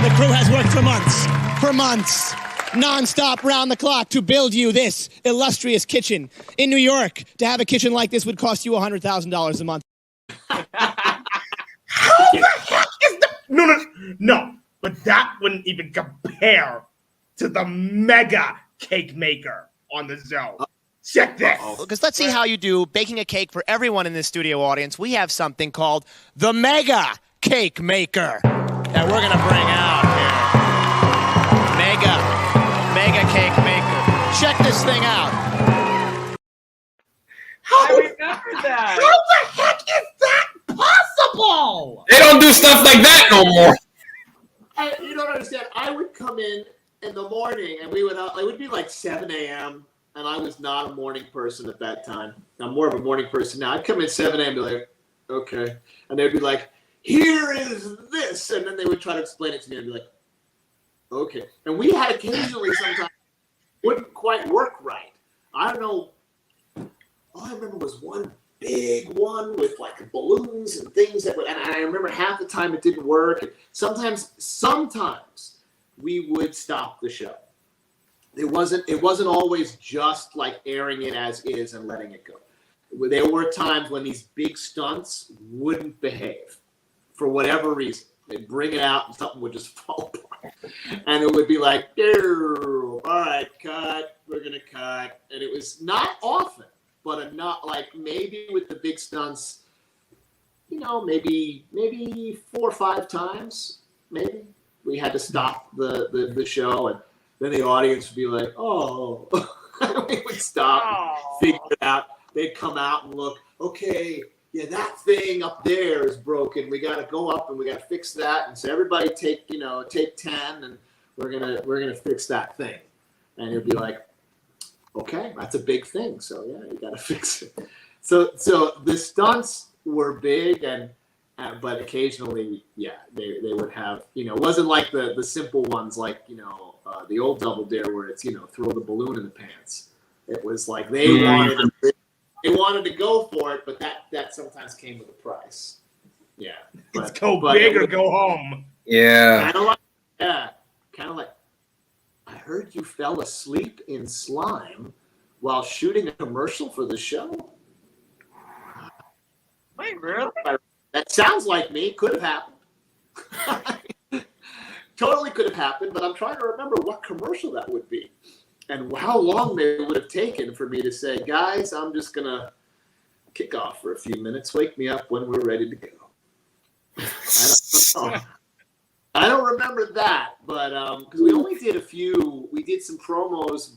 The crew has worked for months, non-stop, round the clock to build you this illustrious kitchen. In New York, to have a kitchen like this would cost you $100,000 a month. the heck is that? No. But that wouldn't even compare to the mega cake maker on the zone. Check this. Because let's see how you do baking a cake for everyone in this studio audience. We have something called the Mega Cake Maker that we're going to bring out here. Mega Cake Maker. Check this thing out. I remember that. How the heck is that possible? They don't do stuff like that no more. You don't understand. I would come in the morning, and it would be like 7 a.m., and I was not a morning person at that time. I'm more of a morning person now. I'd come in 7 a.m. and be like, okay. And they'd be like, here is this. And then they would try to explain it to me. And I'd be like, okay. And we had occasionally sometimes wouldn't quite work right. I don't know. All I remember was one big one with like balloons and things and I remember half the time it didn't work. And sometimes we would stop the show. It wasn't always just like airing it as is and letting it go. There were times when these big stunts wouldn't behave for whatever reason. They'd bring it out and something would just fall apart. And it would be like, all right, cut, we're going to cut. And it was not often, but not like maybe with the big stunts, maybe 4 or 5 times, maybe we had to stop the show, and then the audience would be like, oh, we would stop, figure it out. They'd come out and look, okay, yeah, that thing up there is broken. We got to go up and we got to fix that. And so everybody take 10, and we're gonna fix that thing. And it'd be like, okay, that's a big thing. So yeah, you got to fix it. So the stunts were big, but occasionally, yeah, they would have, it wasn't like the simple ones like, the old Double Dare where it's, throw the balloon in the pants. It was like they wanted to go for it, but that sometimes came with a price. Yeah. It's go big or go home. Yeah. Kind of like, I heard you fell asleep in slime while shooting a commercial for the show. Wait, really? That sounds like me. Could have happened. Totally could have happened, but I'm trying to remember what commercial that would be and how long they would have taken for me to say, guys, I'm just going to kick off for a few minutes. Wake me up when we're ready to go. I don't remember that, but because we only did we did some promos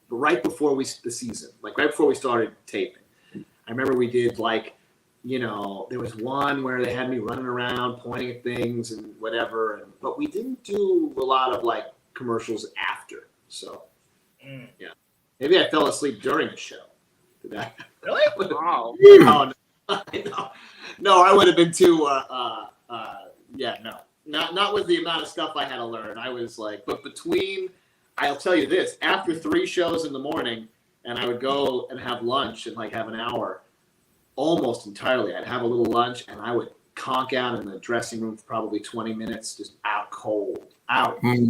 right before the season, like right before we started taping. I remember we did there was one where they had me running around pointing at things and whatever, but we didn't do a lot of commercials after. So, yeah, maybe I fell asleep during the show. Did that Really? Wow. Oh, no. No, I would have been too. Yeah, no, not with the amount of stuff I had to learn. I was but I'll tell you this: after 3 shows in the morning, and I would go and have lunch and have an hour. Almost entirely, I'd have a little lunch and I would conk out in the dressing room for probably 20 minutes, just out cold. And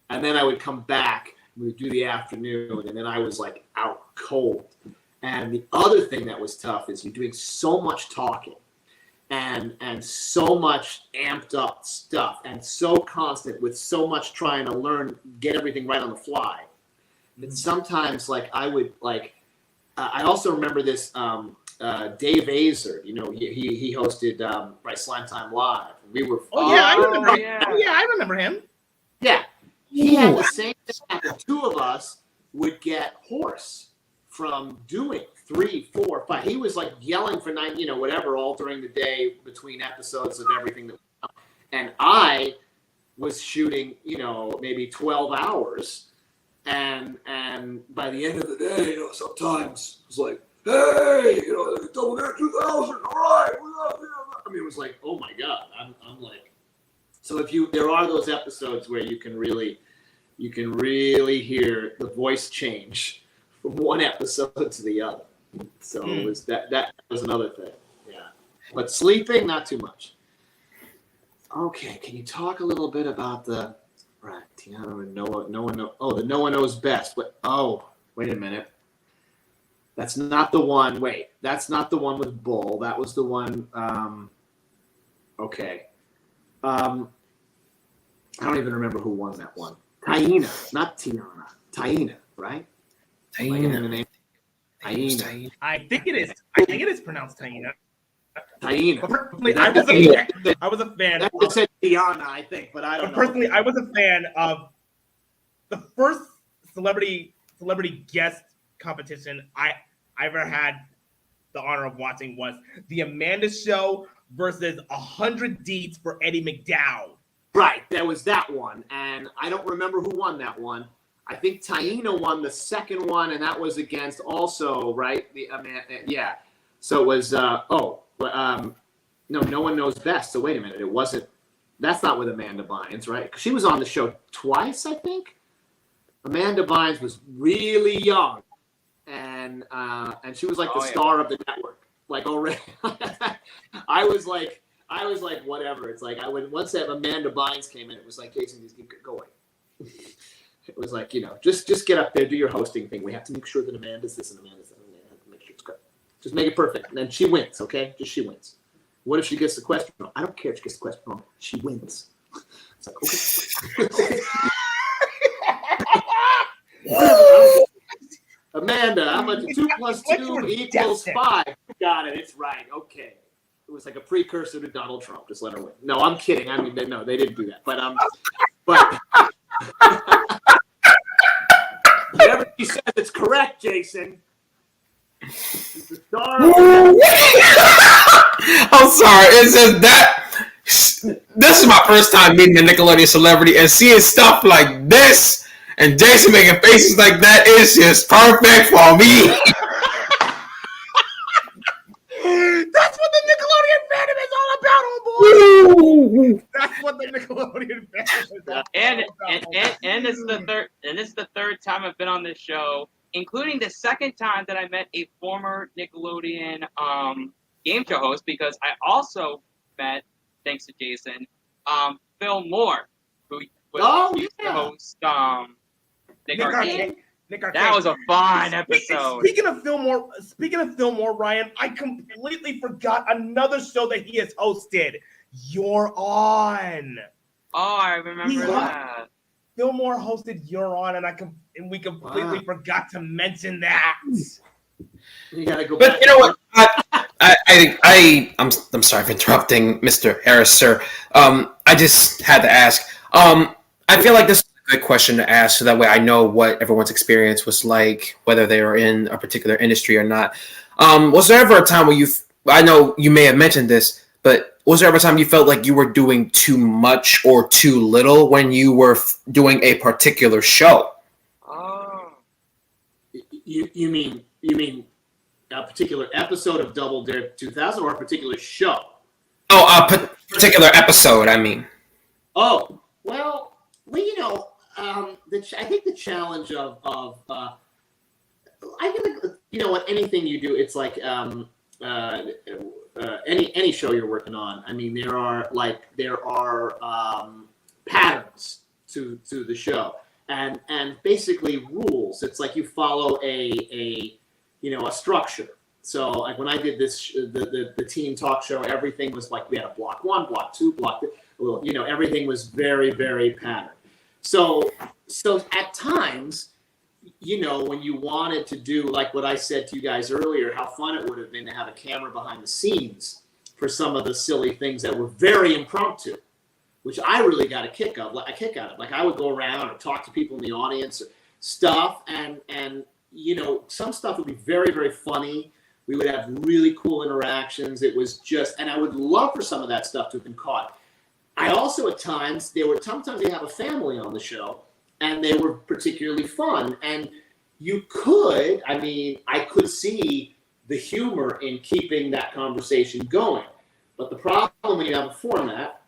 then I would come back, we would do the afternoon, and then I was out cold. And the other thing that was tough is you're doing so much talking and so much amped up stuff and so constant with so much trying to learn, get everything right on the fly. That sometimes I would I also remember this Dave Azer, he hosted Slime Time Live. We were I remember. Yeah. Oh, yeah, I remember him. Yeah. He had the same thing. The 2 of us would get hoarse from doing 3, 4, 5. He was yelling for 9, whatever, all during the day between episodes of everything. And I was shooting, maybe 12 hours. And by the end of the day, sometimes it's hey, Double Dare 2000, all right. I mean, it was oh my God. I'm so there are those episodes where you can really hear the voice change from one episode to the other. So it was that was another thing. Yeah. But sleeping, not too much. Okay, can you talk a little bit about the Tiana and Noah? No one knows best. But wait a minute. That's not the one. Wait, that's not the one with Bull. That was the one. Okay. I don't even remember who won that one. Taina, not Tiana. Taina, right? Am I getting the name? Taina. I think it is. I think it is pronounced Taina. Taina. But personally, I was a fan. That said Tiana, I think, but I don't know. Personally, I was a fan of the first celebrity guest competition I ever had the honor of watching was the Amanda Show versus 100 Deets for Eddie McDowell. Right, there was that one, and I don't remember who won that one. I think Taina won the second one, and that was against also, right? Yeah. So it was, no one knows best. So wait a minute, it wasn't. That's not with Amanda Bynes, right? 'Cause she was on the show twice, I think. Amanda Bynes was really young, and she was like the star of the network, like already. I was like, whatever. It's like once that Amanda Bynes came in, it was like, Jason, just go away. It was like, just get up there, do your hosting thing. We have to make sure that Amanda's this and Amanda's that. And we have to make sure it's good. Just make it perfect, and then she wins. Okay, just she wins. What if she gets the question wrong? I don't care if she gets the question wrong. She wins. It's like, okay. Amanda, how much? 2 + 2 equals 5. Got it. It's right. Okay. It was like a precursor to Donald Trump. Just let her win. No, I'm kidding. I mean, no, they didn't do that. But whatever she says, it's correct, Jason. She's the star. I'm sorry. It's just that this is my first time meeting a Nickelodeon celebrity and seeing stuff like this and Jason making faces like that is just perfect for me. That's what the Nickelodeon fandom is all about, homeboy. That's what the Nickelodeon fandom is all about. And this is the third time I've been on this show, including the second time that I met a former Nickelodeon game show host, because I also met, thanks to Jason, Phil Moore, who used to host Nick Arcade. That was a fun episode. Speaking of Phil Moore, Ryan, I completely forgot another show that he has hosted. You're On. Oh, I remember that. Phil Moore hosted You're On, and we completely forgot to mention that. You gotta go but back. You know what? I'm sorry for interrupting, Mr. Harris, sir. I just had to ask. I feel like this is a good question to ask, so that way I know what everyone's experience was like, whether they were in a particular industry or not. Was there ever a time where I know you may have mentioned this, but was there ever a time you felt like you were doing too much or too little when you were doing a particular show? Oh. You mean a particular episode of Double Dare 2000 or a particular show? Oh, a particular episode, I mean. Oh, well, I think the challenge of I feel like, anything you do, it's like any show you're working on. I mean, there are patterns to the show and basically rules. It's like you follow a structure. So like when I did this, the teen talk show, everything was like we had a block 1, block 2, block 3. Everything was very, very patterned. So at times, when you wanted to do like what I said to you guys earlier, how fun it would have been to have a camera behind the scenes for some of the silly things that were very impromptu, which I really got a kick out of. Like I would go around or talk to people in the audience or stuff, and some stuff would be very, very funny. We would have really cool interactions. It was just, and I would love for some of that stuff to have been caught. I also, at times, sometimes they have a family on the show, and they were particularly fun. And I could see the humor in keeping that conversation going. But the problem when you have a format,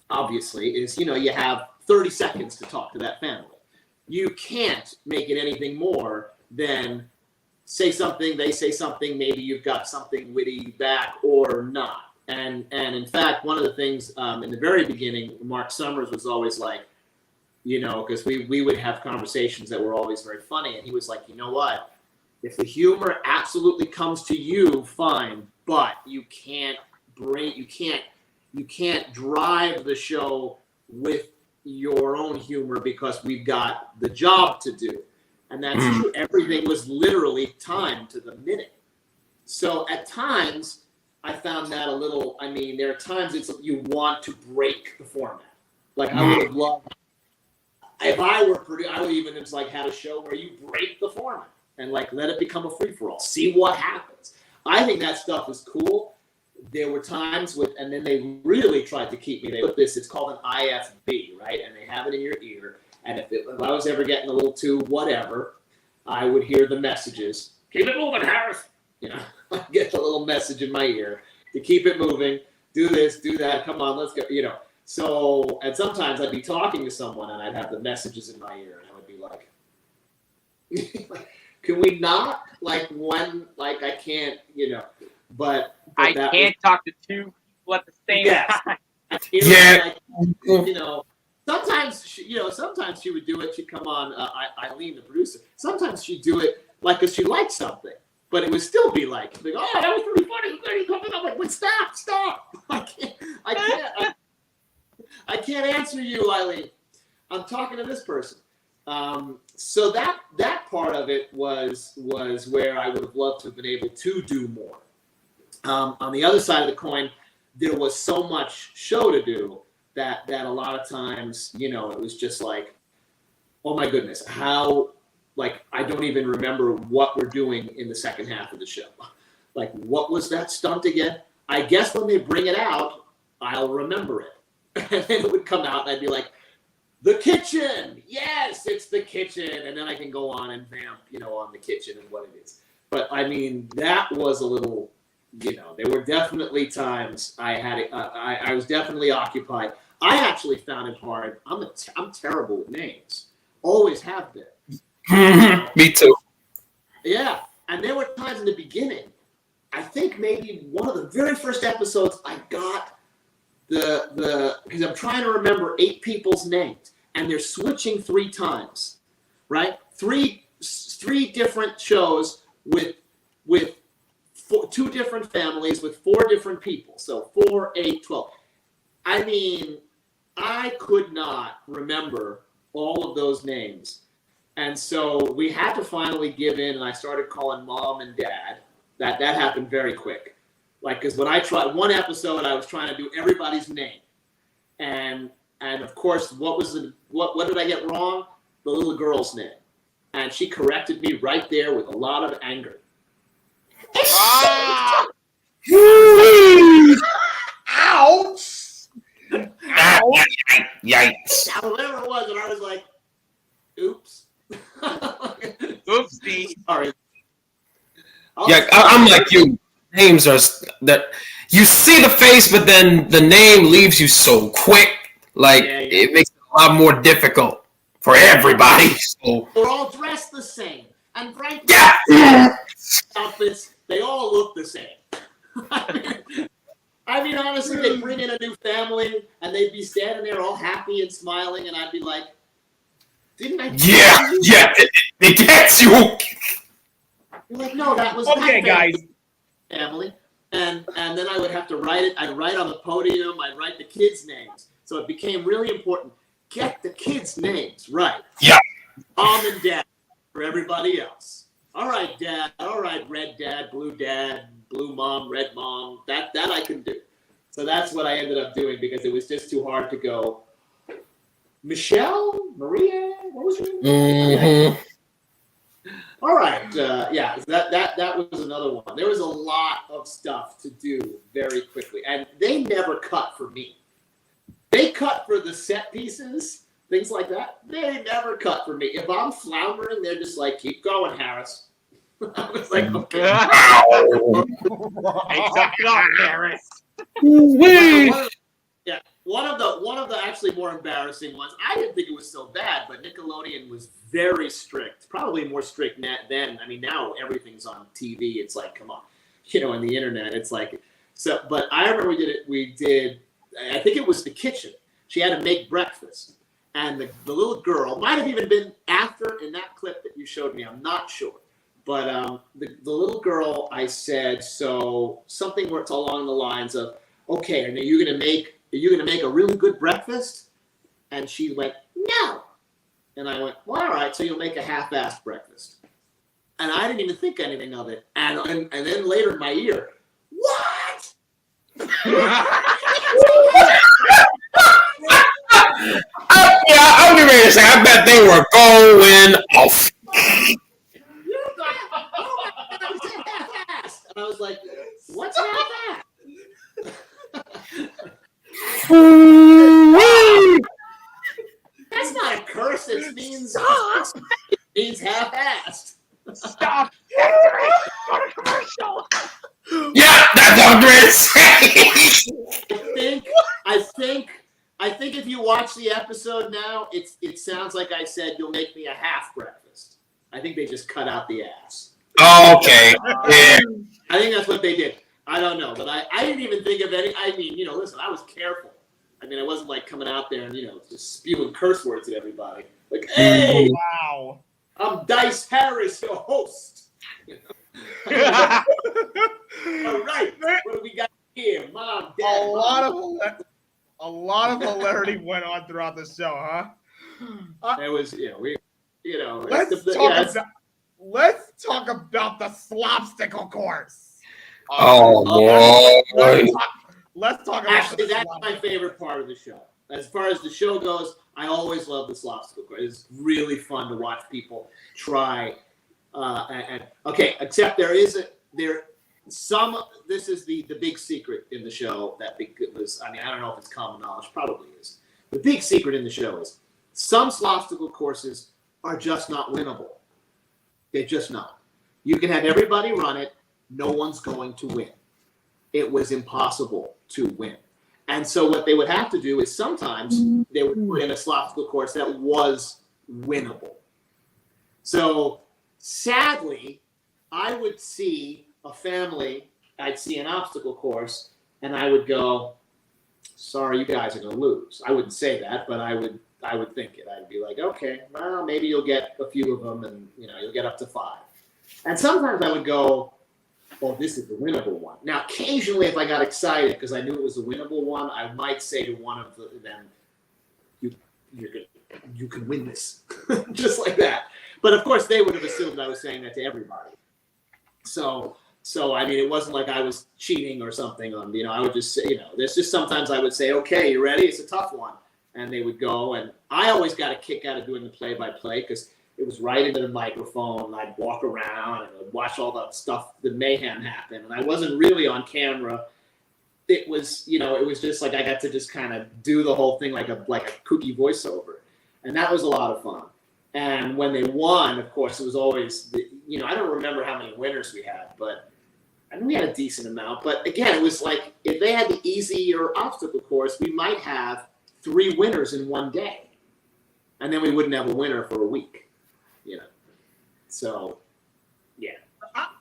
obviously, is, you have 30 seconds to talk to that family. You can't make it anything more than say something, they say something, maybe you've got something witty back or not. And in fact, one of the things in the very beginning, Mark Summers was always like, because we would have conversations that were always very funny. And he was like, you know what? If the humor absolutely comes to you, fine, but you can't drive the show with your own humor because we've got the job to do. And that's true. Everything was literally timed to the minute. So at times, I found that a little, I mean, there are times you want to break the format. Like I would have loved, if I were I would even just like had a show where you break the format and like let it become a free-for-all. See what happens. I think that stuff is cool. There were times and then they really tried to keep me. They put this, it's called an IFB, right? And they have it in your ear. And if I was ever getting a little too whatever, I would hear the messages. Keep it moving, Harris. I get the little message in my ear to keep it moving. Do this, do that. Come on, let's go. So, and sometimes I'd be talking to someone and I'd have the messages in my ear and I would be like, can we not? Like when, like I can't, but I can't talk to two people at the same time. Yeah. Sometimes she would do it. She'd come on, Eileen, the producer. Sometimes she'd do it like because she liked something, but it would still be like, oh, that was pretty funny. I'm like, wait, stop! I can't answer you, Eileen. I'm talking to this person. So that part of it was where I would have loved to have been able to do more. On the other side of the coin, there was so much show to do that a lot of times, it was just like, oh my goodness, how, like, I don't even remember what we're doing in the second half of the show. Like, what was that stunt again? I guess when they bring it out, I'll remember it. And then it would come out and I'd be like, the kitchen! Yes, it's the kitchen. And then I can go on and vamp, on the kitchen and what it is. But I mean, that was a little, there were definitely times I had it, I was definitely occupied. I actually found it hard. I'm terrible with names. Always have been. Me too. Yeah. And there were times in the beginning, I think maybe one of the very first episodes I got because I'm trying to remember 8 people's names and they're switching 3 times, right? Three different shows with 2 different families with 4 different people. So 4, 8, 12. I mean, I could not remember all of those names. And so we had to finally give in and I started calling mom and dad. That happened very quick. Like, because when I tried one episode, I was trying to do everybody's name. And of course, what did I get wrong? The little girl's name. And she corrected me right there with a lot of anger. Ah! Ouch! Ouch! Yikes! Whatever it was, and I was like, oops. Oopsie. Sorry. Yeah, I'm like you. Names are that you see the face, but then the name leaves you so quick. Like it makes it a lot more difficult for everybody. So We're all dressed the same, and frankly, outfits they all look the same. I mean, honestly, they bring in a new family, and they'd be standing there all happy and smiling, and I'd be like, "Didn't I?" Yeah, it gets you. You're like, no, that was Okay, that guys. family. And then I would have to write it. I'd write on the podium. I'd write the kids' names. So it became really important. Get the kids' names right. Yeah. Mom and dad for everybody else. All right, dad. All right, red dad, blue mom, red mom. That I can do. So that's what I ended up doing because it was just too hard to go. Michelle? Maria? What was her name? Mm-hmm. All right, that was another one. There was a lot of stuff to do very quickly, and they never cut for me. They cut for the set pieces, things like that. They never cut for me. If I'm floundering, they're just like, "Keep going, Harris." I was like, "Okay." Hey, suck it up, Harris. One of the actually more embarrassing ones. I didn't think it was so bad, but Nickelodeon was very strict. Probably more strict then. I mean, now everything's on TV. It's like, come on, and the internet. It's like so. But I remember we did. I think it was the kitchen. She had to make breakfast, and the little girl might have even been after in that clip that you showed me. I'm not sure, But the little girl, I said, so something where it's along the lines of, okay, and are you gonna make a really good breakfast? And she went, no. And I went, well, all right, so you'll make a half-assed breakfast. And I didn't even think anything of it. And then later in my ear, what? I'll be ready to say, I bet they were going off. Half-assed. And I was like, what's half-assed? That's not a curse. It means half-assed. Stop. Go to commercial. Yeah, that's what I'm trying to say. I think if you watch the episode now, it sounds like I said you'll make me a half breakfast. I think they just cut out the ass. Okay. Yeah. I think that's what they did. I don't know, but I didn't even think of any. I mean, listen, I was careful. I mean, I wasn't like coming out there and just spewing curse words at everybody. Like, hey, Wow. I'm Dice Harris, your host. All right, what do we got here? Mom, Dad, A lot of hilarity went on throughout the show, huh? It was, Let's talk about the slopstickle course. Oh, boy. Let's talk about Actually, the that's my favorite part of the show. As far as the show goes, I always love the slopsticle course. It's really fun to watch people try. Okay, except this is the big secret in the show that was, I mean, I don't know if it's common knowledge, probably is. The big secret in the show is some slopsticle courses are just not winnable. They're just not. You can have everybody run it. No one's going to win. It was impossible to win. And so what they would have to do is sometimes they would put in a slopsticle course that was winnable. So sadly, I would see a family, I'd see an obstacle course, and I would go, sorry, you guys are going to lose. I wouldn't say that, but I would think it. I'd be like, okay, well, maybe you'll get a few of them and, you'll get up to 5. And sometimes I would go, oh, this is the winnable one. Now, occasionally, if I got excited because I knew it was a winnable one, I might say to one of them, you can win this. Just like that. But, of course, they would have assumed I was saying that to everybody. So I mean, it wasn't like I was cheating or something. I would just say, there's just sometimes I would say, okay, you ready? It's a tough one. And they would go. And I always got a kick out of doing the play-by-play because it was right into the microphone. And I'd walk around and I'd watch all that stuff, the mayhem happen. And I wasn't really on camera. It was, it was just like I got to just kind of do the whole thing like a kooky voiceover. And that was a lot of fun. And when they won, of course, it was always, I don't remember how many winners we had, but I know we had a decent amount. But again, it was like if they had the easier obstacle course, we might have 3 winners in one day. And then we wouldn't have a winner for a week. So, yeah.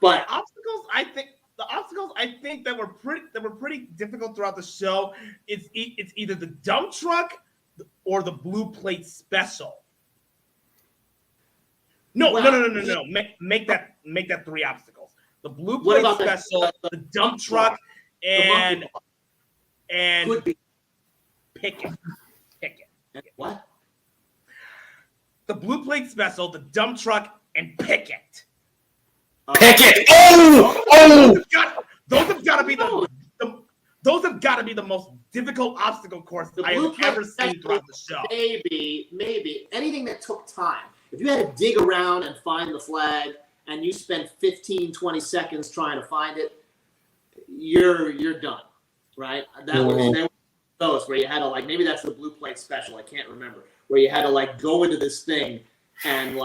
But obstacles, I think that were pretty difficult throughout the show. It's either the dump truck or the blue plate special. No. Make that 3 obstacles. The blue plate special, the dump truck, and pick it. What? The blue plate special, the dump truck, and pick it. Pick it! Oh! Those have got to be the most difficult obstacle course I have ever seen throughout the show. Maybe anything that took time. If you had to dig around and find the flag and you spent 15, 20 seconds trying to find it, you're done, right? There were those where you had to maybe that's the blue plate special, I can't remember, where you had to go into this thing and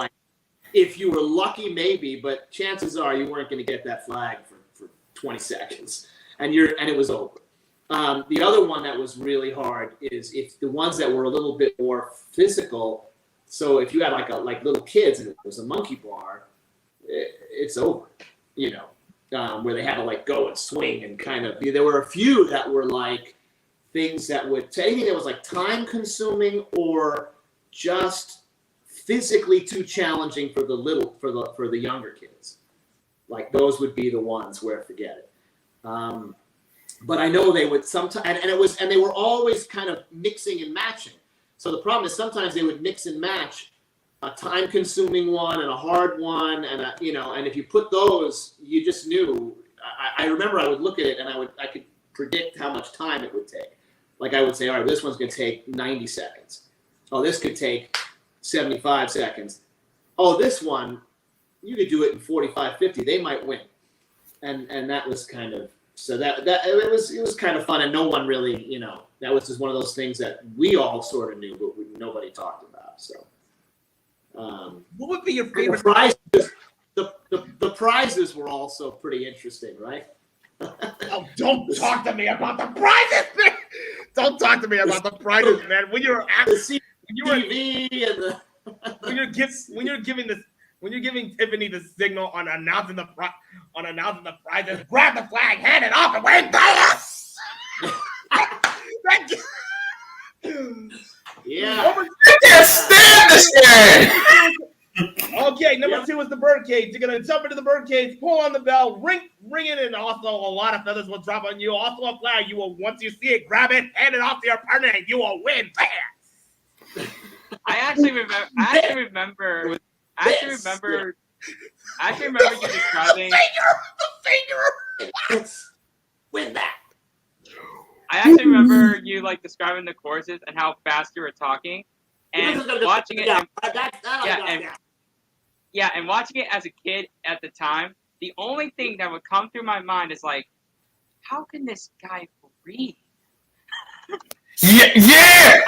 if you were lucky, maybe, but chances are you weren't going to get that flag for 20 seconds and it was over. The other one that was really hard is if the ones that were a little bit more physical. So if you had like little kids and it was a monkey bar, it's over, where they had to go and swing and kind of. There were a few that were things that would anything that was time consuming or just physically too challenging for the younger kids. Like those would be the ones where forget it. But I know they would sometimes, and they were always kind of mixing and matching. So the problem is sometimes they would mix and match a time-consuming one and a hard one, and and if you put those, you just knew. I remember I would look at it and I could predict how much time it would take. Like I would say, all right, this one's going to take 90 seconds. Oh, this could take 75 seconds. Oh, this one, you could do it in 45, 50. They might win. And that was kind of, so that it was kind of fun, and no one really, that was just one of those things that we all sort of knew, but nobody talked about. So, what would be your favorite prizes? The prizes were also pretty interesting, right? Oh, don't talk to me about the prizes, man. Don't talk to me about the prizes, man. When you're giving Tiffany the signal on announcing the prizes, grab the flag, hand it off, and win this. Yeah. I can't stand this thing. Okay, number 2 is the birdcage. You're gonna jump into the birdcage, pull on the bell, ring it, and also a lot of feathers will drop on you. Also a flag. You will, once you see it, grab it, hand it off to your partner, and you will win. Bam! I actually remember you describing. The finger. Let's win that. I actually remember you describing the courses and how fast you were talking, and watching it. And watching it as a kid at the time, the only thing that would come through my mind is how can this guy breathe? Yeah,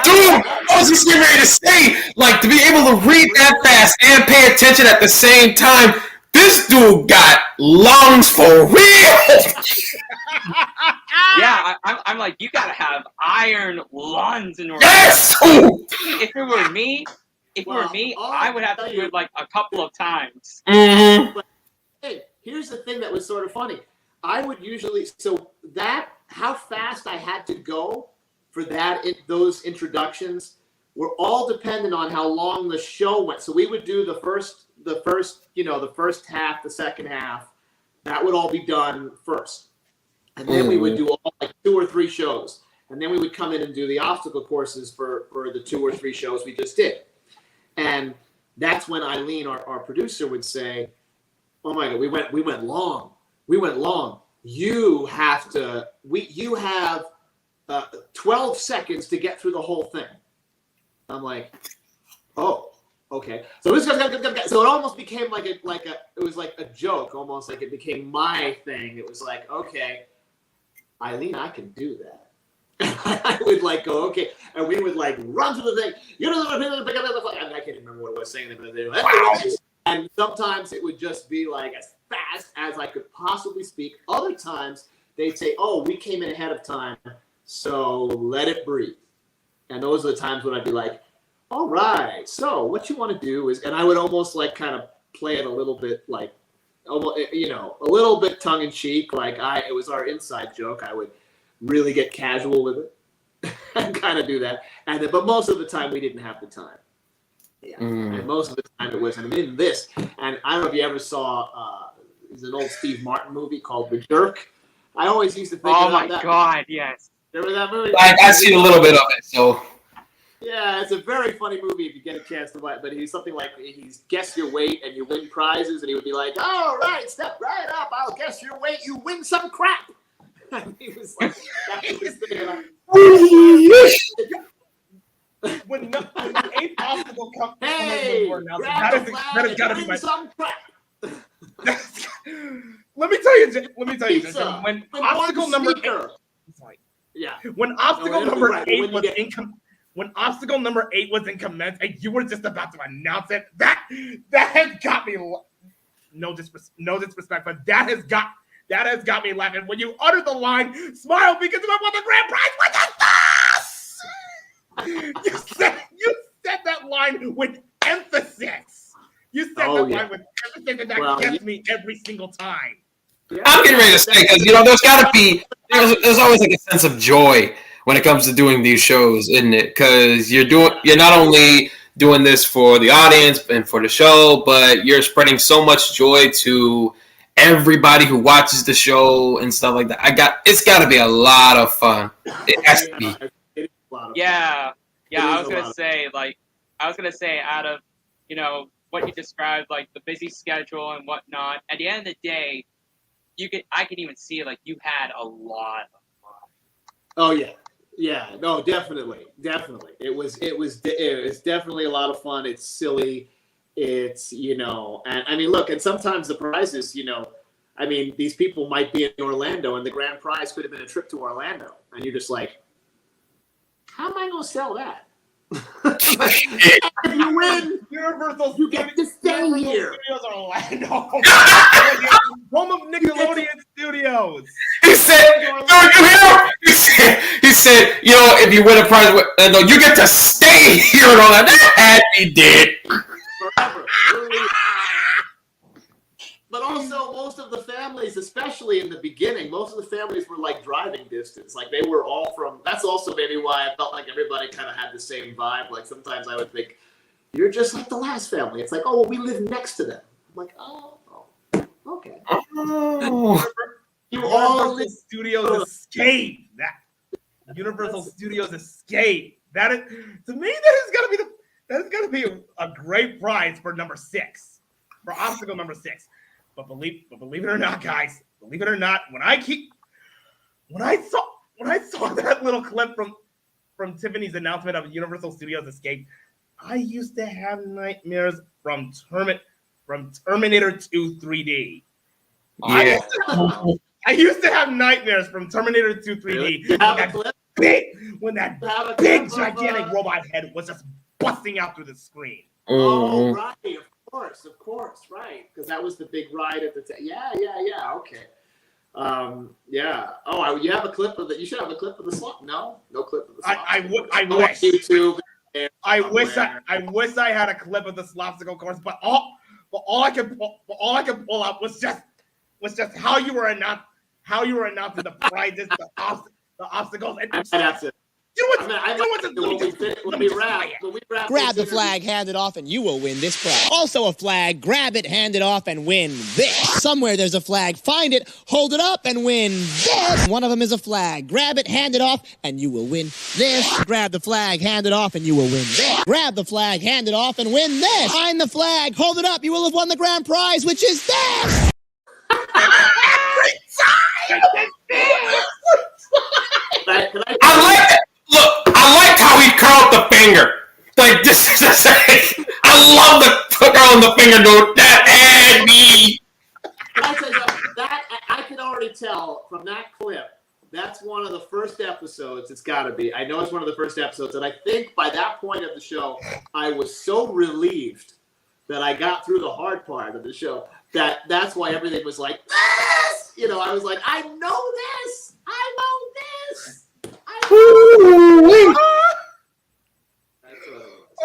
dude. I was just getting ready to say, to be able to read that fast and pay attention at the same time. This dude got lungs for real. Yeah, I'm like, you gotta have iron lungs in order. Yes. If it were me, I would have to do it a couple of times. Mm-hmm. But hey, here's the thing that was sort of funny. I would usually how fast I had to go for those introductions were all dependent on how long the show went. So we would do the first half, the second half. That would all be done first, and then we would do all 2 or 3 shows, and then we would come in and do the obstacle courses for the 2 or 3 shows we just did. And that's when Eileen, our producer, would say, "Oh my God, we went long. You have 12 seconds to get through the whole thing." I'm like, "Oh, okay." So it almost became it was like a joke, almost like it became my thing. It was like, "Okay, Eileen, I can do that." I would go, okay, and we would run through the thing. I can't remember what I was saying, but and sometimes it would just be as fast as I could possibly speak. Other times they'd say, "Oh, we came in ahead of time, so let it breathe." And those are the times when I'd be like, "All right, so what you want to do is," and I would almost kind of play it a little bit almost, a little bit tongue in cheek, it was our inside joke. I would really get casual with it and kind of do that. But most of the time we didn't have the time. Yeah. And most of the time it was, and I'm in this. And I don't know if you ever saw, there's an old Steve Martin movie called The Jerk. I always used to think Oh about my that. God, yes. Remember that movie? I've seen a little bit of it, so. Yeah, it's a very funny movie if you get a chance to watch. But he's something he's guess your weight and you win prizes, and he would be like, "All right, step right up. I'll guess your weight. You win some crap." He was like, that was when the 8th obstacle comes, "Hey, grab the flag and win some crap." Let me tell you, Pizza. when obstacle number 8, when obstacle number 8 was in commence, and you were just about to announce it, that has got me. No disrespect, but that has got me laughing. When you utter the line, "Smile because I won the grand prize," you said that line with emphasis. You said that line with emphasis, and that gets me every single time. Yeah. I'm getting ready to say, because there's got to be there's always a sense of joy when it comes to doing these shows, isn't it? Because you're not only doing this for the audience and for the show, but you're spreading so much joy to everybody who watches the show and stuff like that. It's got to be a lot of fun. It has to be. It is a lot of fun. Yeah. Yeah, I It was is a gonna say, out of what you described, like the busy schedule and whatnot. At the end of the day, I can even see like you had a lot of fun. Oh yeah, no, definitely. It was definitely a lot of fun. It's silly. It's and I mean, look, and sometimes the prizes, I mean, these people might be in Orlando, and the grand prize could have been a trip to Orlando, and you're just like, how am I going to sell that? If you win, Universal, you get to stay here. Studios Orlando. Home of Nickelodeon Studios. He said, he said, if you win a prize, no, you get to stay here and all that. And he did. Forever. But also, most of the families, especially in the beginning, most of the families were like driving distance. Like they were all from. That's also maybe why I felt like everybody kind of had the same vibe. Like sometimes I would think, you're just like the last family. It's like, oh, well, we live next to them. I'm like, oh okay. Oh. You all Universal Studios Escape. Universal Studios Escape. That is, to me, that is gonna be a great prize for number 6, for obstacle number 6. But believe it or not, guys, believe it or not, when I saw that little clip from Tiffany's announcement of Universal Studios Escape, I used to have nightmares from Terminator 2 3D. Yeah. I used to have nightmares from Terminator 2 3D. When that big gigantic robot head was just busting out through the screen. Oh, right. Of course, right. Because that was the big ride at the time. Yeah, okay. Yeah. Oh, you have a clip of it. You should have a clip of the slot. No clip of the slot. I wish. YouTube. I wish I had a clip of the slopsicle course, but all I could pull up was just how you were announcing the prizes, the obstacles, and that's it. When we wrap Grab the flag, hand it off, and you will win this prize. Also a flag, grab it, hand it off, and win this. Somewhere there's a flag, find it, hold it up, and win this. One of them is a flag. Grab it, hand it off, and you will win this. Grab the flag, hand it off, and you will win this. Grab the flag, hand it off, and win this. Find the flag, hold it up, you will have won the grand prize, which is this. I like it. Look, I liked how he curled the finger. Like this is just like, I love the curling the finger, dude. That and me. That I can already tell from that clip. That's one of the first episodes. It's got to be. I know it's one of the first episodes, and I think by that point of the show, I was so relieved that I got through the hard part of the show. That's why everything was like this. I was like, I know this.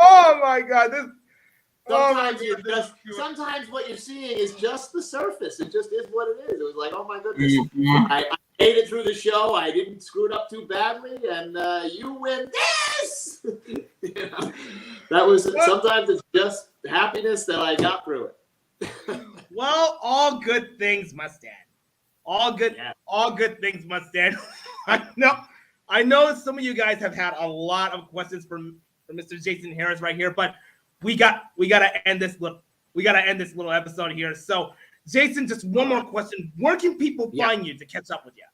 Oh my God! Sometimes what you're seeing is just the surface. It just is what it is. It was like, oh my goodness, I made it through the show. I didn't screw it up too badly, and you win this. That was sometimes it's just happiness that I got through it. Well, all good things must end. All good things must end. I know some of you guys have had a lot of questions from Mr. Jason Harris right here, but we gotta end this little episode here. So, Jason, just one more question: where can people find you to catch up with you?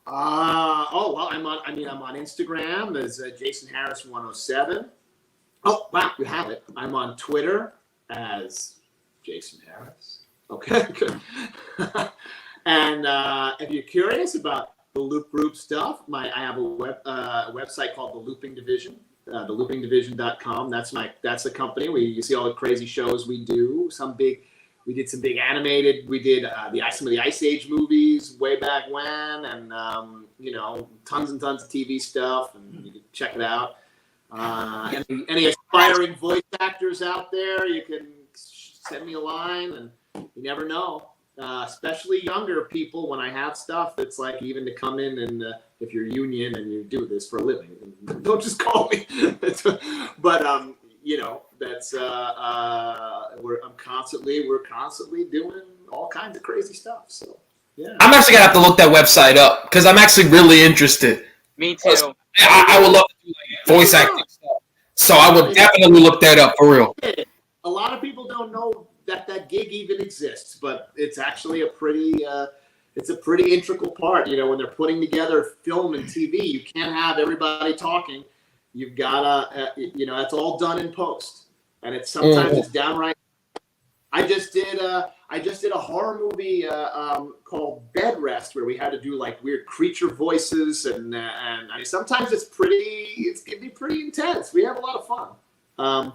I'm on Instagram as Jason Harris 107. Oh wow, you have it. I'm on Twitter as Jason Harris. Okay, good. And if you're curious about the Loop Group stuff, I have a website called The Looping Division, theloopingdivision.com. That's the company. You see all the crazy shows we do. We did some big animated. We did some of the Ice Age movies way back when, and tons and tons of TV stuff, and you can check it out. Any aspiring voice actors out there, you can send me a line, and you never know. Especially younger people, when I have stuff that's like even to come in and if you're union and you do this for a living, don't just call me. But That's we're constantly doing all kinds of crazy stuff. So yeah. I'm actually gonna have to look that website up because I'm actually really interested. Me too. I would love to do like voice acting stuff. So I would definitely look that up for real. A lot of people don't know that gig even exists, but it's actually a pretty integral part. You know, when they're putting together film and TV, you can't have everybody talking. You've gotta, that's all done in post, and it's sometimes it's downright. I just did a horror movie called Bed Rest where we had to do like weird creature voices, and I mean, sometimes it can be pretty intense. We have a lot of fun.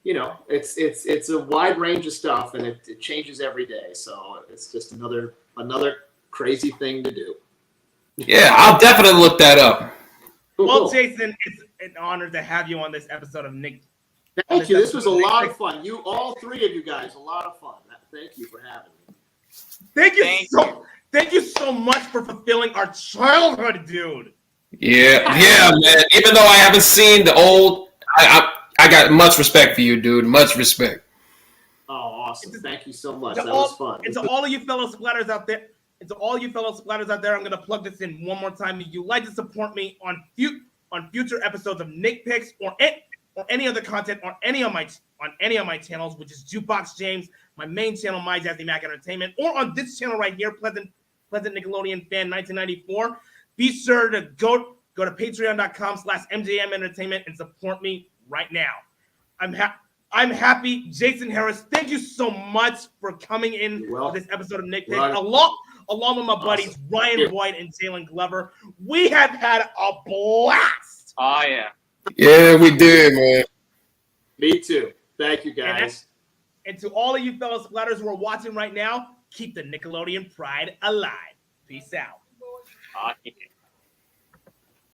It's a wide range of stuff, and it changes every day. So it's just another crazy thing to do. Yeah, I'll definitely look that up. Well, Jason, it's an honor to have you on this episode of Nick. Thank you. This was a lot of fun. All three of you guys, a lot of fun. Thank you for having me. Thank you so much for fulfilling our childhood, dude. Yeah, man. Even though I haven't seen the old, I got much respect for you, dude. Much respect. Oh, awesome. Thank you so much. That was fun. And to all of you fellow splatters out there, I'm going to plug this in one more time. If you'd like to support me on future episodes of Nick Picks or any other content on any of my channels, which is Jukebox James, my main channel, My Jazzy Mac Entertainment, or on this channel right here, Pleasant Nickelodeon Fan 1994, be sure to go to patreon.com/MJM Entertainment and support me right now. I'm happy. Jason Harris, thank you so much for coming in to this episode of Nick Picks, along with my buddies Ryan Boyd and Jaylen Glover. We have had a blast. Oh yeah. Yeah, we did, man. Me too. Thank you, guys. And to all of you fellow splatters who are watching right now, keep the Nickelodeon pride alive. Peace out. Oh, yeah.